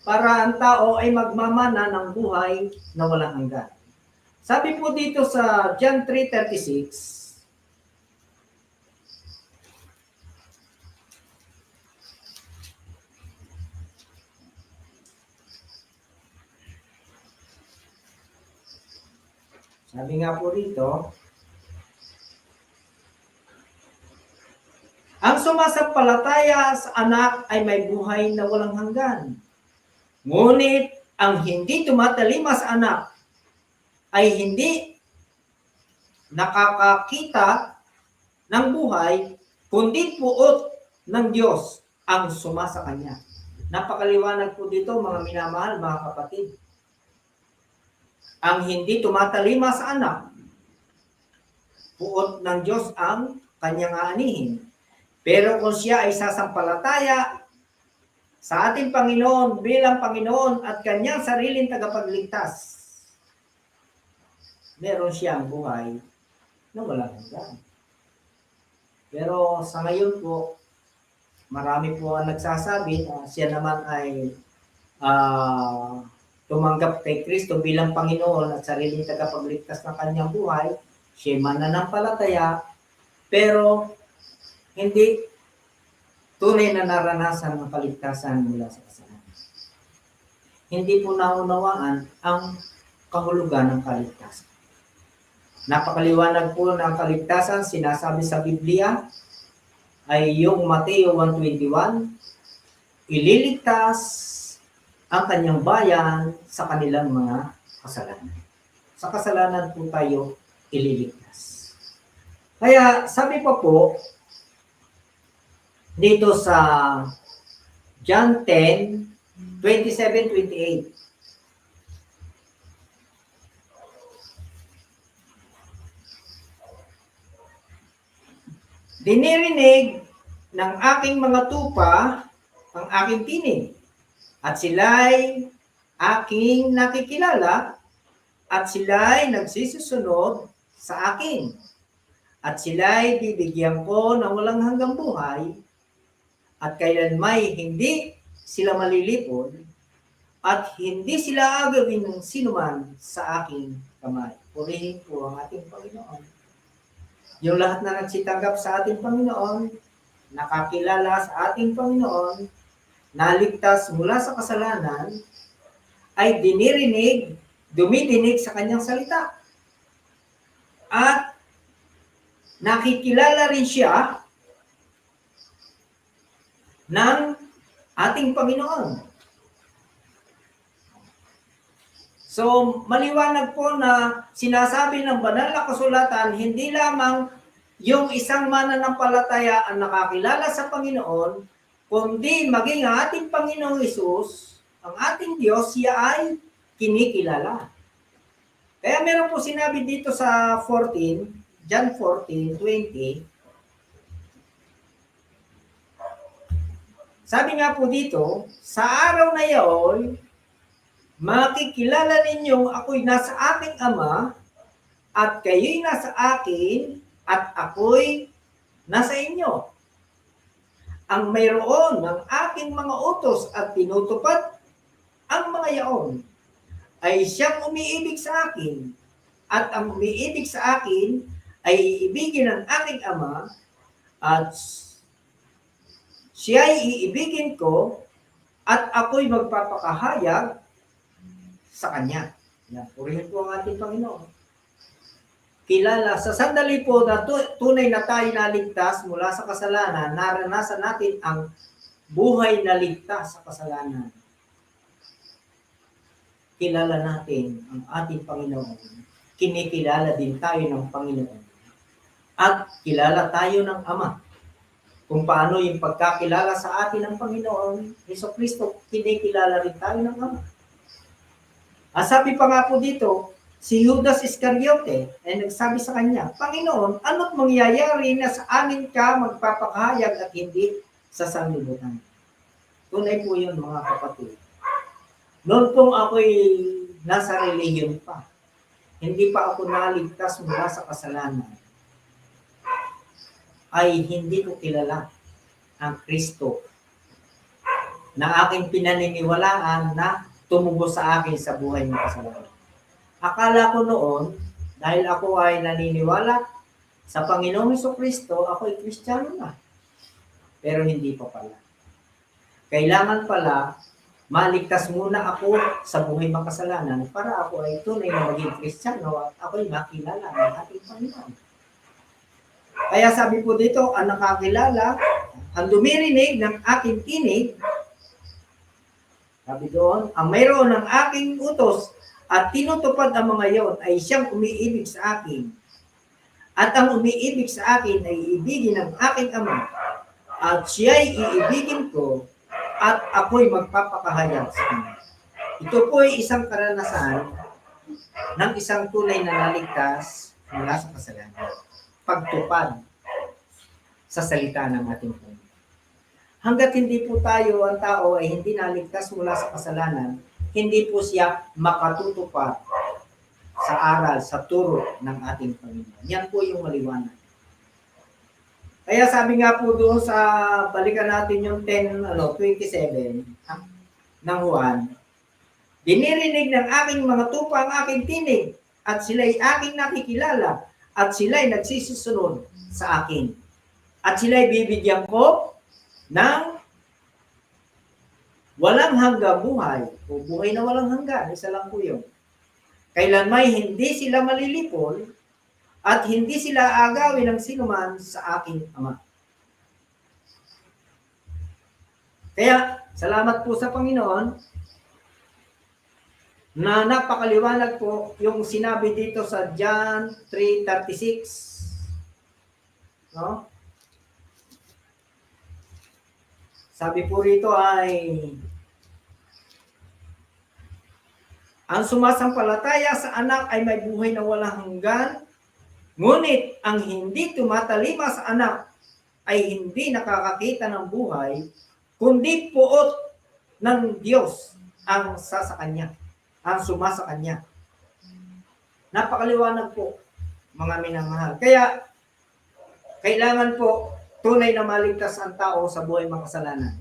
para ang tao ay magmamana ng buhay na walang hanggan. Sabi po dito sa John 3:36, sabi nga po rito, ang sumasampalataya sa anak ay may buhay na walang hanggan. Ngunit ang hindi tumatalima sa anak ay hindi nakakakita ng buhay, kundi puot ng Diyos ang sumasa kanya. Napakaliwanag po dito, mga minamahal, mga kapatid. Ang hindi tumatalima sa anak, puot ng Diyos ang kanyang aanihin. Pero kung siya ay sasampalataya sa ating Panginoon bilang Panginoon at kanyang sariling tagapagligtas, meron siyang buhay na walang hanggan. Pero sa ngayon po, marami po ang nagsasabi na siya naman ay tumanggap kay Kristo bilang Panginoon at sariling tagapagligtas ng kanyang buhay, siya mananampalataya, pero hindi tunay na naranasan ng kaligtasan mula sa kasalanan. Hindi po naunawaan ang kahulugan ng kaligtasan. Napakaliwanag po ng kaligtasan, sinasabi sa Biblia, ay yung Mateo 1:21, ililigtas ang kanyang bayan sa kanilang mga kasalanan. Sa kasalanan po tayo ililigtas. Kaya sabi pa po, dito sa John 10:27-28. Dinirinig ng aking mga tupa ang aking tinig, at sila'y aking nakikilala, at sila'y nagsisusunod sa akin, at sila'y bibigyan ko ng walang hanggang buhay, at kailanmay hindi sila malilipon, at hindi sila agawin ng sinuman sa aking kamay. Purihin po ang ating Panginoon. Yung lahat na nagsitanggap sa ating Panginoon, nakakilala sa ating Panginoon, naligtas mula sa kasalanan, ay dumidinig sa kanyang salita. At nakikilala rin siya ng ating Panginoon. So, maliwanag po na sinasabi ng banal na kasulatan, hindi lamang yung isang mananampalataya ang nakakilala sa Panginoon, kundi maging ang ating Panginoong Hesus, ang ating Diyos, siya ay kinikilala. Kaya meron po sinabi dito sa 14, John 14:20, sabi nga po dito, sa araw na iyon, makikilala ninyong ako'y nasa aking Ama, at kayo'y nasa akin, at ako'y nasa inyo. Ang mayroon ng aking mga utos at tinutupad ang mga yaon, ay siyang umiibig sa akin, at ang umiibig sa akin ay iibigin ng aking Ama, at siya'y iibigin ko, at ako'y magpapakahayag sa Kanya. Yan, purihin po ang ating Panginoon. Kilala, sa sandali po na tunay na tayo naligtas mula sa kasalanan, naranasan natin ang buhay na ligtas sa kasalanan. Kilala natin ang ating Panginoon. Kinikilala din tayo ng Panginoon. At kilala tayo ng Ama. Kung paano yung pagkakilala sa atin ng Panginoon, Jesucristo, kinikilala rin tayo ng Ama. Sabi pa nga po dito, si Judas Iscariote ay nagsabi sa kanya, Panginoon, ano't mangyayari na sa amin ka magpapakahayag at hindi sa sanlibutan? Tunay po yun, mga kapatid. Noon pong ako'y nasa relihiyon pa, hindi pa ako naligtas mula sa kasalanan, ay hindi ko kilala ang Kristo na aking pinaniniwalaan na tumubo sa akin sa buhay ng kasalanan. Akala ko noon, dahil ako ay naniniwala sa Panginoong Jesucristo, ako ay Kristiyano na. Pero hindi pa pala. Kailangan pala, maligtas muna ako sa buhay ng kasalanan para ako ay tunay na maging Kristiyano at ako ay makilala ng ating Panginoon. Kaya sabi po dito, ang nakakilala, ang dumirinig ng aking tinig, sabi doon, ang mayroon ng aking utos at tinutupad ang mga yon ay siyang umiibig sa akin. At ang umiibig sa akin ay iibigin ng aking Ama. At siya'y iibigin ko at ako'y magpapakahayag sa kanya. Ito po ay isang karanasan ng isang tunay na naligtas mula sa kasalanan. Pagtupad sa salita ng ating Panginoon. Hanggat hindi po tayo, ang tao, ay hindi naligtas mula sa kasalanan, hindi po siya makatutupad sa aral, sa turo ng ating Panginoon. Yan po yung maliwanag. Kaya sabi nga po doon sa, balikan natin yung 27 ng Juan, dinirinig ng aking mga tupa ang aking tinig, at sila'y aking nakikilala, at sila'y nagsisisunod sa akin. At sila'y bibigyan ko ng walang hanggang buhay, o buhay na walang hanggan, isa lang po yun. Kailan may hindi sila malilipol, at hindi sila agawin ng sinuman sa aking Ama. Kaya, salamat po sa Panginoon, na napakaliwanag po yung sinabi dito sa John 3:36. No? Sabi po rito ay, ang sumasampalataya sa anak ay may buhay na walang hanggan, ngunit ang hindi tumatalima sa anak ay hindi nakakakita ng buhay, kundi puot ng Diyos ang sa kanya, ang sumasa kanya. Napakaliwanag po, mga minamahal. Kaya, kailangan po tunay na maligtas ang tao sa buhay ng kasalanan.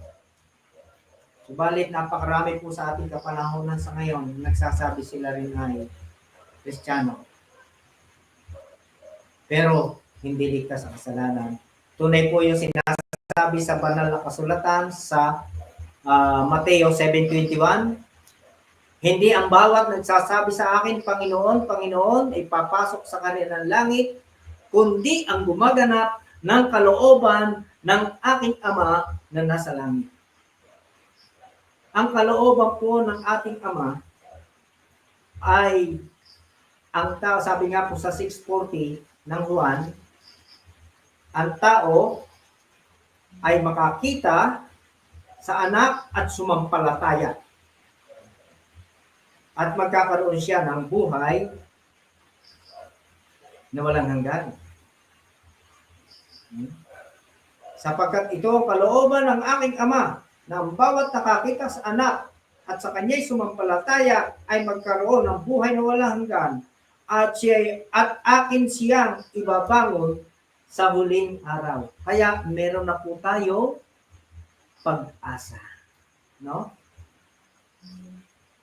Subalit napakarami po sa ating kapanahonan sa ngayon, nagsasabi sila rin ay Kristiyano. Pero hindi ligtas sa kasalanan. Tunay po yung sinasabi sa banal na kasulatan sa Mateo 7:21. Hindi ang bawat nagsasabi sa akin, Panginoon, Panginoon, ay papasok sa kanilang langit, kundi ang gumaganap ng kalooban ng aking Ama na nasa langit. Ang kalooban po ng ating Ama ay ang tao, sabi nga po sa 6:40 ng Juan, ang tao ay makakita sa anak at sumampalataya. At magkakaroon siya ng buhay na walang hanggan. Sapagkat ito ang kalooban ng aking Ama, na ang bawat nakakita sa anak at sa kanya'y sumampalataya ay magkaroon ng buhay na walang hanggan, at akin siyang ibabangon sa huling araw. Kaya meron na po tayo pag-asa. No?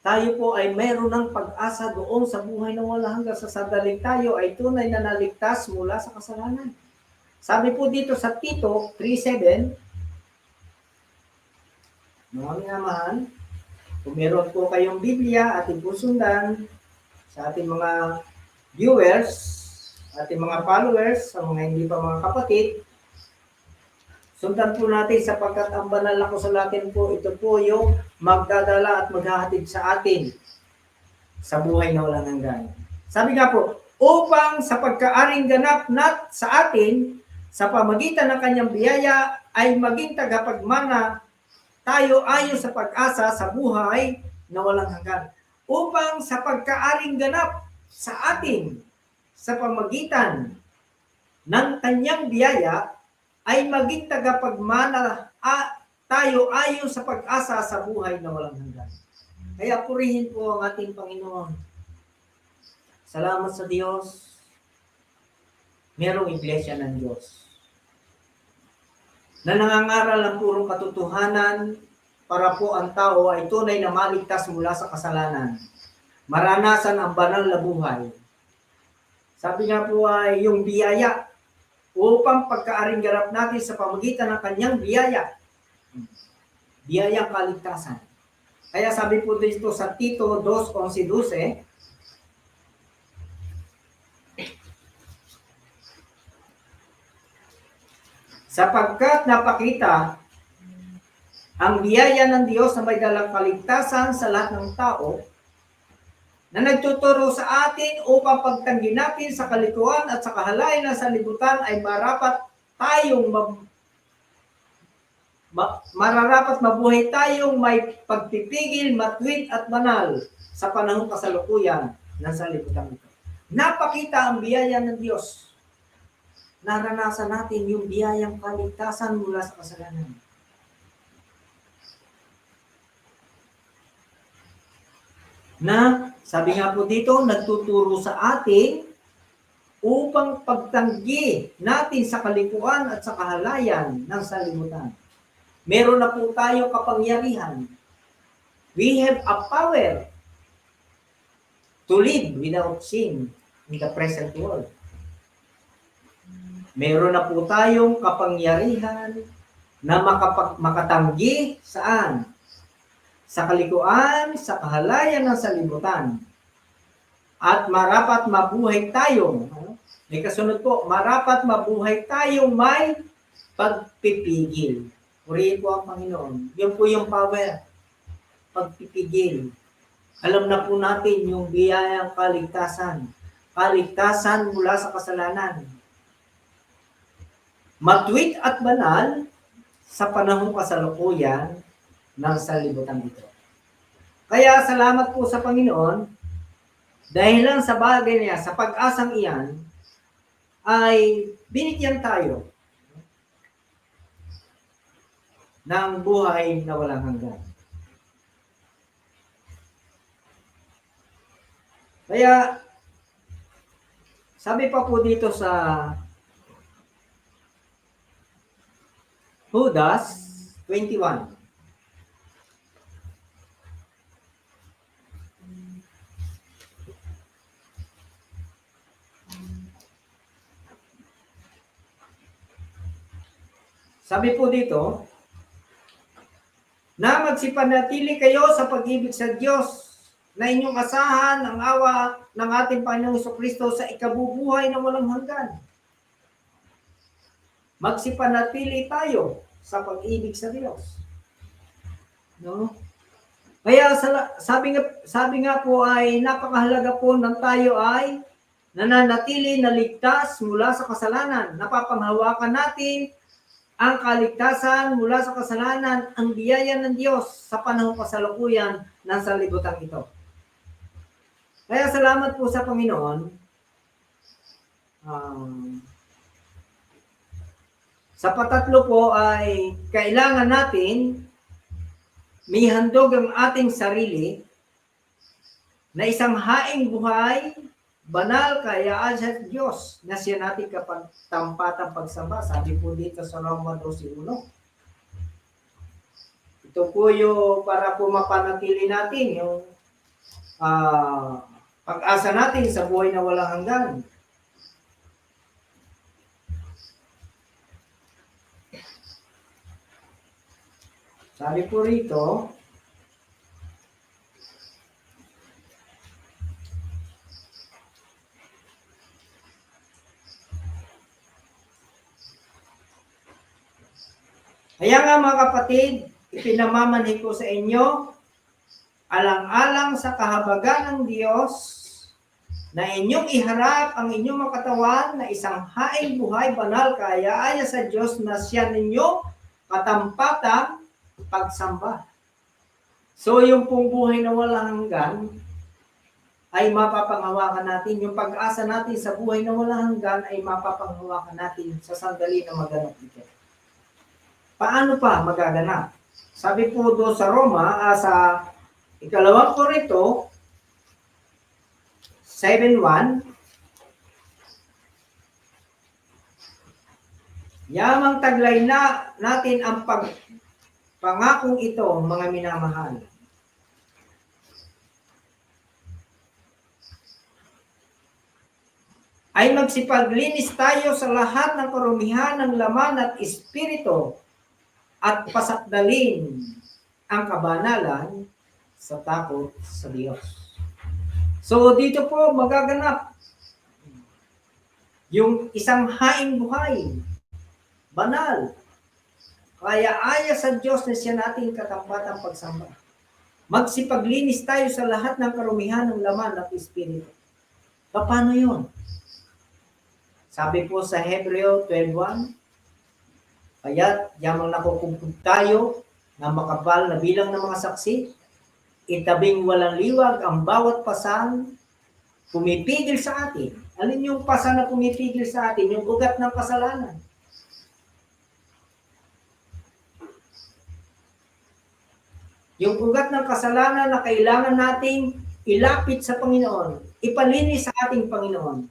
Tayo po ay meron ng pag-asa doon sa buhay na walang hanggan, sa sandaling tayo ay tunay na naligtas mula sa kasalanan. Sabi po dito sa Tito 3:7, mga minamahal, kung meron po kayong Biblia, ating po sundan sa ating mga viewers, ating mga followers, sa mga hindi pa mga kapatid, sundan po natin sapagkat ang banal na kasulatan po, ito po yung magdadala at maghahatid sa atin sa buhay na walang hanggan. Sabi nga po, upang sa pagkaaring ganap sa atin, sa pamagitan ng kanyang biyaya, ay maging tagapagmana tayo ayon sa pag-asa sa buhay na walang hanggan. Upang sa pagkaaring ganap sa atin, sa pamagitan ng kanyang biyaya, ay maging tagapagmana tayo ayon sa pag-asa sa buhay na walang hanggan. Kaya purihin po ang ating Panginoon. Salamat sa Diyos. Merong iglesia ng Diyos na nangangaral ng purong katotohanan para po ang tao ay tunay na maligtas mula sa kasalanan. Maranasan ang banal na buhay. Sabi nga po ay yung biyaya upang pagkaaring ganap natin sa pamagitan ng kanyang biyaya. Biyayang kaligtasan. Kaya sabi po dito sa Tito 2:11-12, sapagkat napakita ang biyaya ng Diyos na may dalang kaligtasan sa lahat ng tao, na nagtuturo sa atin upang pagtanggi natin sa kalikuan at sa kahalayan ng sanlibutan ay mararapat mabuhay tayong may pagpipigil, matwid at banal sa panahong kasalukuyan ng sanlibutan ito. Napakita ang biyaya ng Diyos. Naranasan natin yung biyayang kaligtasan mula sa kasalanan. Na, sabi nga po dito, nagtuturo sa atin upang pagtanggi natin sa kalikuan at sa kahalayan ng sanlibutan. Meron na po tayo kapangyarihan. We have a power to live without sin in the present world. Meron na po tayong kapangyarihan na makatanggi saan? Sa kalikuan, sa kahalayan ng sanlibutan. At marapat mabuhay tayong, may kasunod po, marapat mabuhay tayong may pagpipigil. Purihin po ang Panginoon. Yun po yung power. Pagpipigil. Alam na po natin yung biyayang kaligtasan. Kaligtasan mula sa kasalanan. Matwid at banal sa panahong kasalukuyan ng sanlibutan ito. Kaya salamat po sa Panginoon dahil lang sa bagay niya, sa pag-asang iyan, ay binigyan tayo ng buhay na walang hanggan. Kaya, sabi pa po dito sa Judas 21. Sabi po dito, na magsipanatili kayo sa pag-ibig sa Diyos na inyong asahan ang awa ng ating Panginoong Jesucristo sa ikabubuhay na walang hanggan. Magsipanatili tayo sa pag-ibig sa Diyos. No? Kaya sabi nga po ay napakahalaga po ng tayo ay nananatili na ligtas mula sa kasalanan. Napapanghawakan natin ang kaligtasan mula sa kasalanan, ang biyaya ng Diyos sa panahong kasalukuyan ng sanlibutan ito. Kaya salamat po sa Panginoon. Sa patatlo po ay kailangan natin may handog ang ating sarili na isang haing buhay, banal, kayaan sa Diyos na siya natin kapag tampatang pagsamba. Sabi po dito sa Roma 12:1. Ito po yung para po mapanatili natin yung pag-asa natin sa buhay na walang hanggan. Sabi po rito, kaya nga mga kapatid, ipinamamanhik ko sa inyo, alang-alang sa kahabagan ng Diyos, na inyong iharap ang inyong mga katawan na isang haing buhay, banal, kaya-aya sa Diyos na siya ninyo katampatang pagsamba. So yung pong buhay na walang hanggan ay mapapanghawakan natin. Yung pag-asa natin sa buhay na walang hanggan ay mapapanghawakan natin sa sandali na maganap ito. Paano pa magaganap? Sabi po doon sa Roma, sa 2 Korinto 7:1, yamang taglay na natin ang pangakong ito, mga minamahal. Ay magsipaglinis tayo sa lahat ng karumihan ng laman at espiritu at pasakdalin ang kabanalan sa takot sa Diyos. So dito po magaganap yung isang haing buhay, banal, kaya-aya sa Diyos na siya nating katampatang pagsamba. Magsipaglinis tayo sa lahat ng karumihan ng laman at espiritu. Paano yun? Sabi po sa Hebreo 12:1, kaya't yamang nakukumpog tayo na makapal na bilang ng mga saksi, itabing walang liwag ang bawat pasan pumipigil sa atin. Alin yung pasan na pumipigil sa atin? Yung ugat ng kasalanan. Yung ugat ng kasalanan na kailangan nating ilapit sa Panginoon, ipalinis sa ating Panginoon.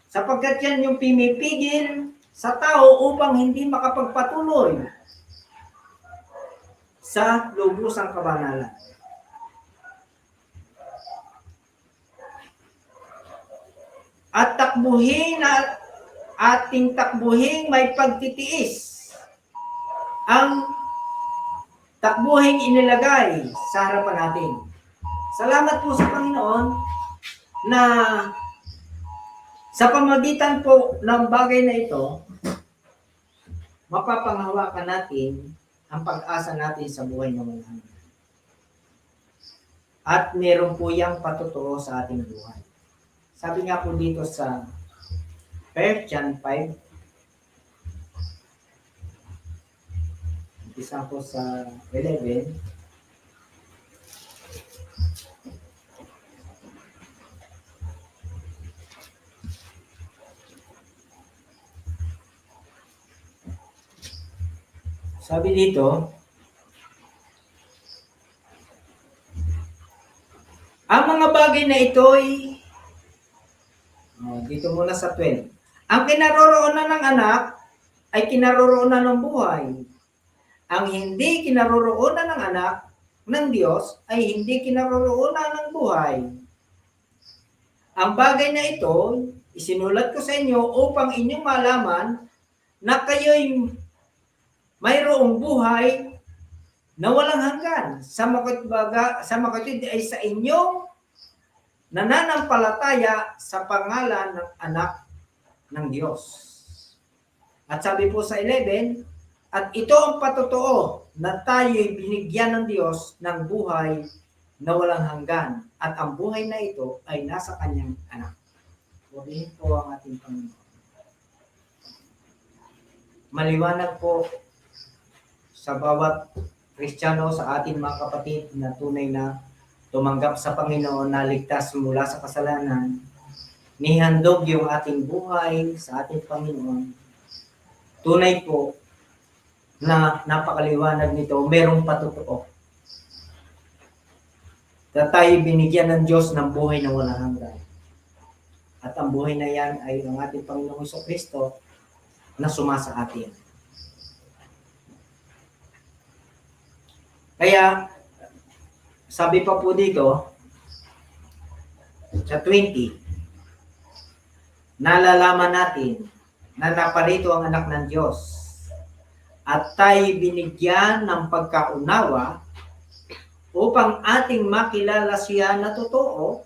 Sapagkat yan yung pumipigil sa tao upang hindi makapagpatuloy sa lubusang kabanalan. At ating takbuhin may pagtitiis. Ang takbuhin inilagay sa harapan natin. Salamat po sa Panginoon na sa pamagitan po ng bagay na ito, mapapanghawakan natin ang pag-asa natin sa buhay na walang hanggan. At meron po yang patotoo sa ating buhay. Sabi nga po dito sa 1 John 5, umpisa po sa 11, sabi dito, ang mga bagay na ito'y, dito muna sa 12, ang kinaroroonan ng anak ay kinaroroonan ng buhay. Ang hindi kinaroroonan ng anak ng Diyos ay hindi kinaroroonan ng buhay. Ang bagay na ito, isinulat ko sa inyo upang inyong malaman na kayo'y mayroong buhay na walang hanggan. Sa makatwid ay sa inyong nananampalataya sa pangalan ng anak ng Diyos. At sabi po sa 11, at ito ang patotoo na tayo'y binigyan ng Diyos ng buhay na walang hanggan. At ang buhay na ito ay nasa kanyang anak. Purihin po ang ating Panginoon. Maliwanag po sa bawat Kristiyano, sa ating mga kapatid na tunay na tumanggap sa Panginoon, na ligtas mula sa kasalanan, nihandog yung ating buhay sa ating Panginoon. Tunay po na napakaliwanag nito, merong patotoo. Na tayo binigyan ng Diyos ng buhay na walang hanggan. At ang buhay na yan ay ang ating Panginoong Jesucristo na sumasa atin. Kaya, sabi pa po dito, sa 20, nalalaman natin na naparito ang anak ng Diyos at tayo binigyan ng pagkaunawa upang ating makilala siya na totoo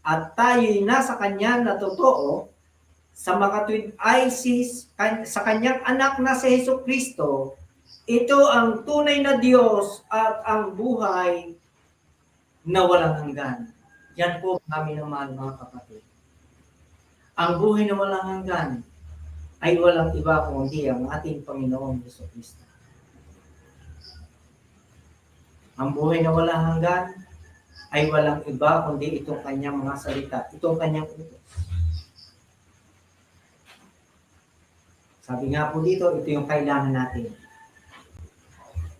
at tayo'y nasa kanya na totoo sa makatwid ay sa kanyang anak na si Jesucristo. Ito ang tunay na Diyos at ang buhay na walang hanggan. Yan po kami naman mga kapatid. Ang buhay na walang hanggan ay walang iba kundi ang ating Panginoong Jesucristo. Ang buhay na walang hanggan ay walang iba kundi itong kanyang mga salita, itong kanyang utos. Sabi nga po dito, ito yung kailangan natin.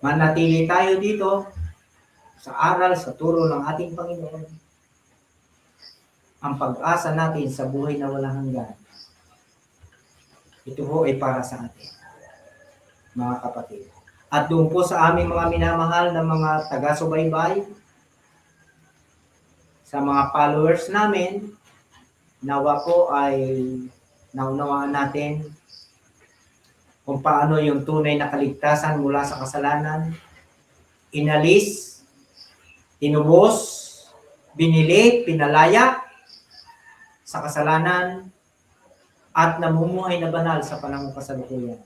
Manatili tayo dito sa aral, sa turo ng ating Panginoon. Ang pag-asa natin sa buhay na walang hanggan, ito po ay para sa atin, mga kapatid. At doon po sa aming mga minamahal na mga taga-subaybay, sa mga followers namin, nawa po ay naunawaan natin kung paano yung tunay na kaligtasan mula sa kasalanan, inalis, tinubos, binili, pinalaya sa kasalanan, at namumuhay na banal sa panahong kasalukuyan.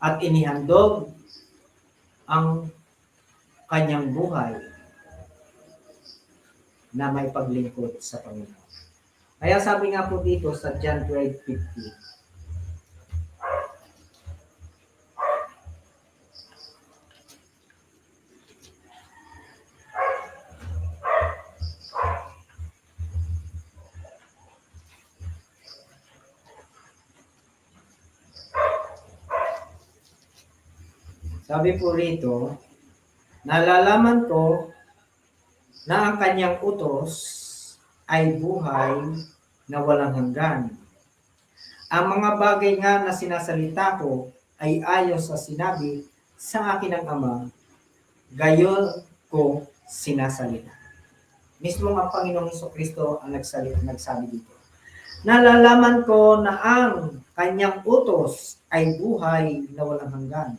At inihandog ang kanyang buhay na may paglingkod sa Panginoon. Kaya sabi nga po dito sa John 12:50, sabi po rito, nalalaman ko na ang kanyang utos ay buhay na walang hanggan. Ang mga bagay nga na sinasalita ko ay ayon sa sinabi sa akin ng Ama, gayon ko sinasalita. Mismo ang Panginoong Jesucristo ang nagsabi dito. Nalalaman ko na ang kanyang utos ay buhay na walang hanggan.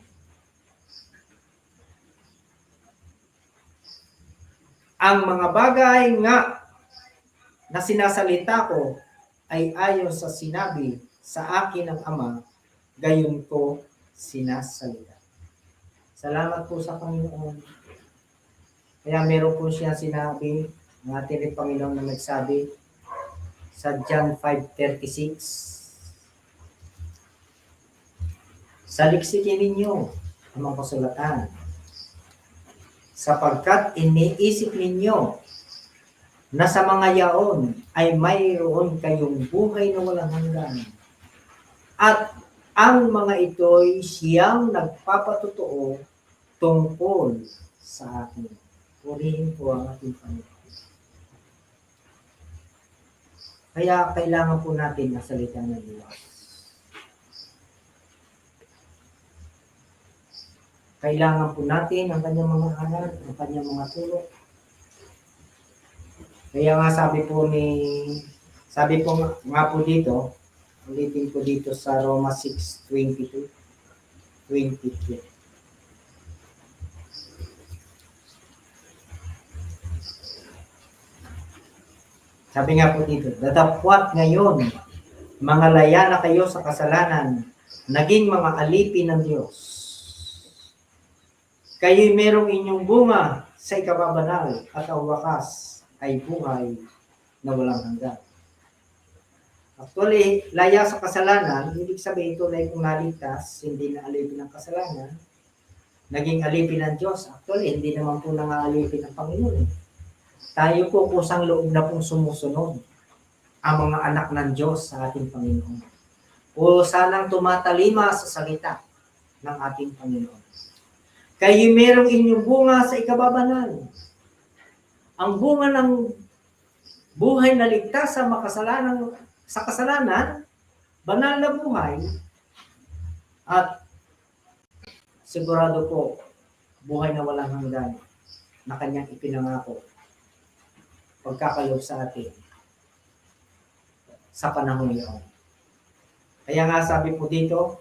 Ang mga bagay nga na sinasalita ko ay ayon sa sinabi sa akin ng Ama, gayon ko sinasalita. Salamat po sa Panginoon. Kaya meron po siya sinabi, ng ating Panginoon na nagsabi sa John 5:36, saliksikin ninyo ang mga kasulatan, sapagkat iniisip ninyo na sa mga yaon ay mayroon kayong buhay na walang hanggan. At ang mga ito'y siyang nagpapatotoo tungkol sa akin. Purihin po ang ating Panginoon. Kaya kailangan po natin ang salita ng Diyos. Kailangan po natin ang kanyang mga aral, ang kanyang mga turo. Kaya nga sabi po nga po dito, Ulitin ko dito sa Roma 6:22, 23. Sabi nga po dito, datapwat ngayon, mga laya na kayo sa kasalanan, naging mga alipin ng Diyos. Kayo'y merong inyong bunga sa ikababanal at ang wakas ay buhay na walang hanggan. Actually, laya sa kasalanan, ibig sabihin tunay kung naligtas, hindi na alipin ng kasalanan, naging alipin ng Diyos. Actually, hindi naman po nang-alipin ng Panginoon. Tayo po kusang loob na pong sumusunod ang mga anak ng Diyos sa ating Panginoon. O sanang tumatalima sa salita ng ating Panginoon. Kayo merong inyong bunga sa ikababanal. Ang bunga ng buhay na ligtas sa kasalanan, banal na buhay, at sigurado po, buhay na walang hanggan na kanyang ipinangako pagkakalob sa atin sa panahon niyon. Kaya nga sabi po dito,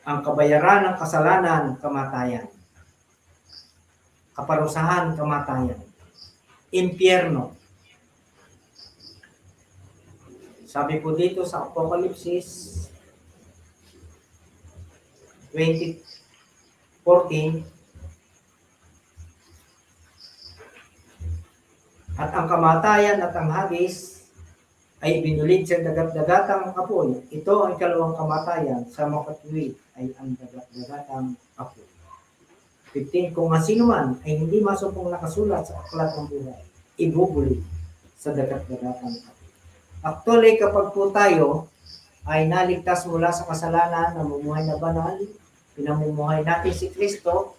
ang kabayaran ng kasalanan, kamatayan. Kaparusahan, kamatayan. Impyerno. Sabi po dito sa Apokalipsis 20:14, at ang kamatayan at ang Hades ay binulid sa dagat-dagatang apoy. Ito ang ikalawang kamatayan, sa makatwid ay ang dagat-dagatang apoy. 15, kung sino man ay hindi masupong nakasulat sa aklat ng buhay, ibubulid sa dagat-dagatang apoy. Actually, kapag po tayo ay naligtas mula sa kasalanan, namumuhay na banal, pinamumuhay natin si Kristo,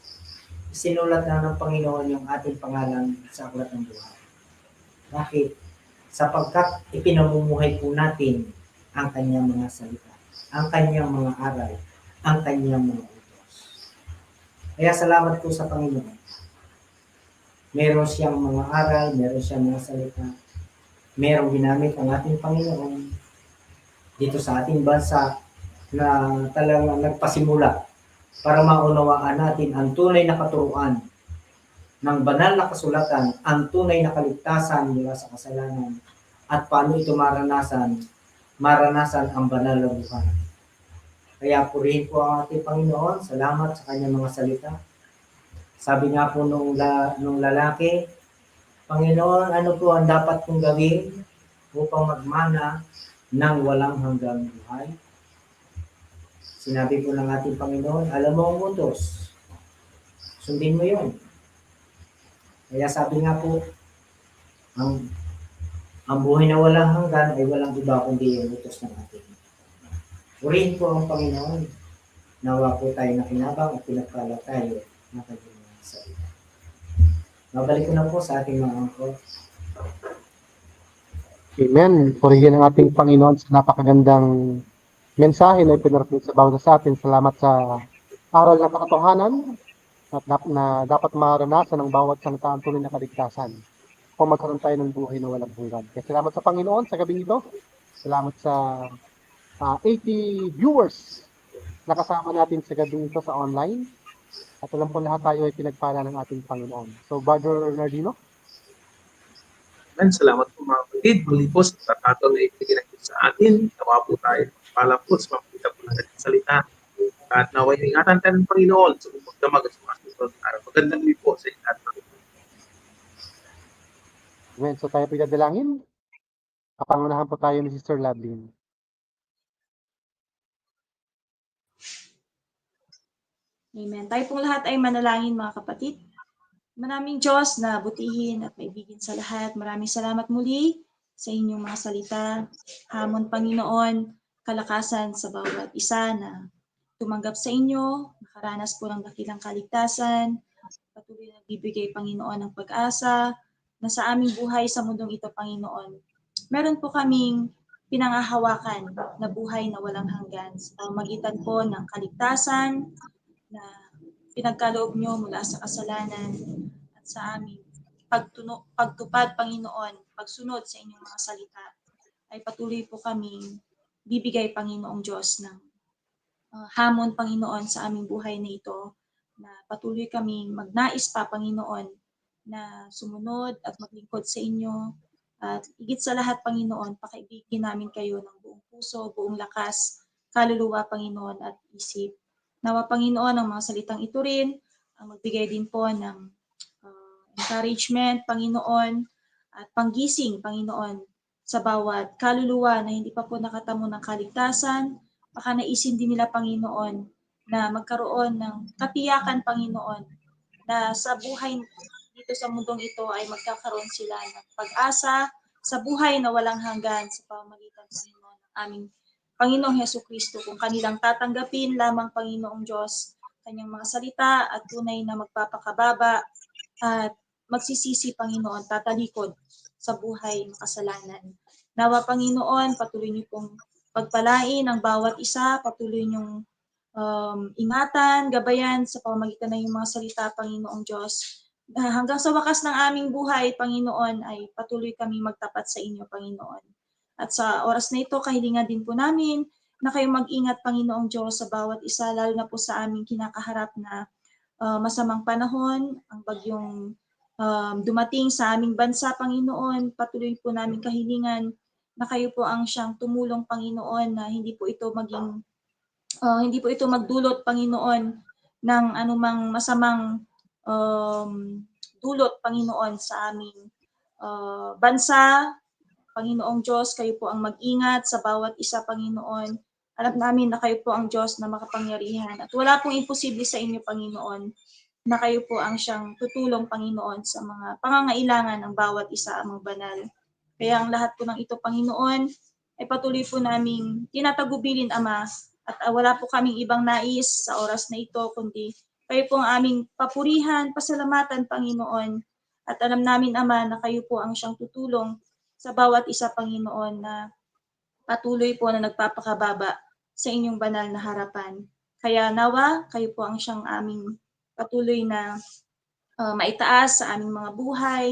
sinulat na ng Panginoon yung ating pangalan sa aklat ng buhay. Bakit? Sapagkat ipinamumuhay po natin ang kanyang mga salita, ang kanyang mga aral, ang kanyang mga utos. Kaya salamat po sa Panginoon. Meron siyang mga aral, meron siyang mga salita, merong ginamit ang ating Panginoon dito sa ating bansa na talagang nagpasimula para maunawaan natin ang tunay na katuruan ng banal na kasulatan, ang tunay na kaligtasan mula sa kasalanan, at paano ito maranasan ang banal na buhay. Kaya purihin po ang ating Panginoon, salamat sa kanyang mga salita. Sabi nga po nung lalaki, Panginoon, ano po ang dapat kong gawin upang magmana ng walang hanggang buhay? Sinabi po ng ating Panginoon, alam mo ang utos, sundin mo yun. Kaya sabi nga po, ang buhay na walang hanggan ay walang iba kundi yung utos ng ating. Purihin po ang Panginoon. Nawa po tayo nakinabang at pinagpala tayo na kanyang salita. Mabalik ko na po sa ating mga angkor. Amen. Purihin ang ating Panginoon sa napakagandang mensahe na ipinarating sa bawat sa atin. Salamat sa aral ng katotohanan at na dapat maranasan ng bawat sangtaan tunay na kaligtasan kung magkaroon tayo ng buhay na walang hanggan. Kaya salamat sa Panginoon sa gabing ito. Salamat sa 80 viewers na kasama natin sa gabing ito sa online. At alam po lahat tayo ay pinagpala ng ating Panginoon. So, Brother Nardino? Salamat po mga kapatid. Muli po sa tratato na ibigay sa atin. Nawa po tayo. Pala po sa makikita po natin salita. At naway ingatan tayo ng Panginoon sa magdamag at sumasunod. Magandang gabi po sa inyo at Amen. So, tayo po dadalangin. Kapangunahan po tayo ni Sister Loveline. Amen. Tayo pong lahat ay manalangin mga kapatid. Maraming Diyos na butihin at maibigin sa lahat. Maraming salamat muli sa inyong mga salita. Hamon Panginoon, kalakasan sa bawat isa na tumanggap sa inyo, nakaranas po ng dakilang kaligtasan, patuloy na bibigay Panginoon ng pag-asa na sa aming buhay sa mundong ito, Panginoon. Meron po kaming pinangahawakan na buhay na walang hanggan sa magitan po ng kaligtasan na pinagkaloob nyo mula sa kasalanan at sa aming pagtupad, Panginoon, pagsunod sa inyong mga salita, ay patuloy po kaming bibigay, Panginoong Diyos, ng hamon, Panginoon, sa aming buhay na ito, na patuloy kaming magnais pa, Panginoon, na sumunod at maglingkod sa inyo. At higit sa lahat, Panginoon, pakaibigin namin kayo ng buong puso, buong lakas, kaluluwa, Panginoon, at isip. Nawa, Panginoon, ang mga salitang ito rin ang magbigay din po ng encouragement, Panginoon, at panggising, Panginoon, sa bawat kaluluwa na hindi pa po nakatamo ng kaligtasan. Baka naisin din nila, Panginoon, na magkaroon ng katiyakan, Panginoon, na sa buhay dito sa mundong ito ay magkakaroon sila ng pag-asa sa buhay na walang hanggan sa pamamagitan, Panginoon, ng aming Panginoong Hesukristo, kung kanilang tatanggapin lamang, Panginoong Diyos, kanyang mga salita at tunay na magpapakababa at magsisisi, Panginoon, tatalikod sa buhay ng kasalanan. Nawa, Panginoon, patuloy niyo pong pagpalain ang bawat isa, patuloy niyong ingatan, gabayan sa pamamagitan ng iyong mga salita, Panginoong Diyos. Hanggang sa wakas ng aming buhay, Panginoon, ay patuloy kaming magtapat sa inyo, Panginoon. At sa oras na ito, kahilingan din po namin na kayo mag-ingat, Panginoong Diyos, sa bawat isa, lalo na po sa aming kinakaharap na masamang panahon, ang bagyong dumating sa aming bansa, Panginoon. Patuloy po namin kahilingan na kayo po ang siyang tumulong, Panginoon, na hindi po ito magdulot, Panginoon, ng anumang masamang dulot, Panginoon, sa aming bansa. Panginoong Diyos, kayo po ang mag-ingat sa bawat isa, Panginoon. Alam namin na kayo po ang Diyos na makapangyarihan at wala pong imposible sa inyo, Panginoon, na kayo po ang siyang tutulong, Panginoon, sa mga pangangailangan ng bawat isa, amang banal. Kaya ang lahat po ng ito, Panginoon, ay patuloy po naming tinatagubilin, Ama, at wala po kaming ibang nais sa oras na ito, kundi kayo po ang aming papurihan, pasalamatan, Panginoon. At alam namin, Ama, na kayo po ang siyang tutulong sa bawat isa, Panginoon, na patuloy po na nagpapakababa sa inyong banal na harapan. Kaya nawa, kayo po ang siyang aming patuloy na maitaas sa aming mga buhay.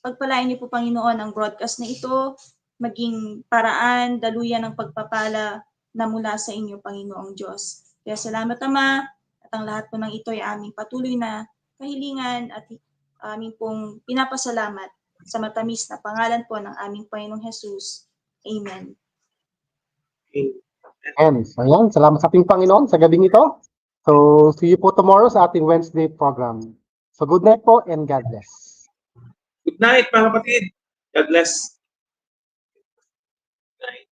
Pagpalain niyo po, Panginoon, ang broadcast na ito, maging paraan, daluyan ng pagpapala na mula sa inyo, Panginoong Diyos. Kaya salamat, Ama, at ang lahat po ng ito ay aming patuloy na kahilingan at aming pong pinapasalamat sa matamis na pangalan po ng aming Panginoong Jesus. Amen. And so yan, salamat sa ating Panginoon sa gabing ito. So, see you po tomorrow sa ating Wednesday program. So, good night po and God bless. Good night, mga kapatid. God bless. Good night.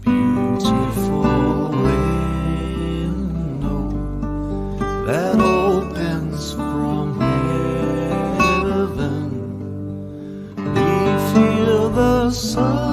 Beautiful window that opens from heaven. We feel the sun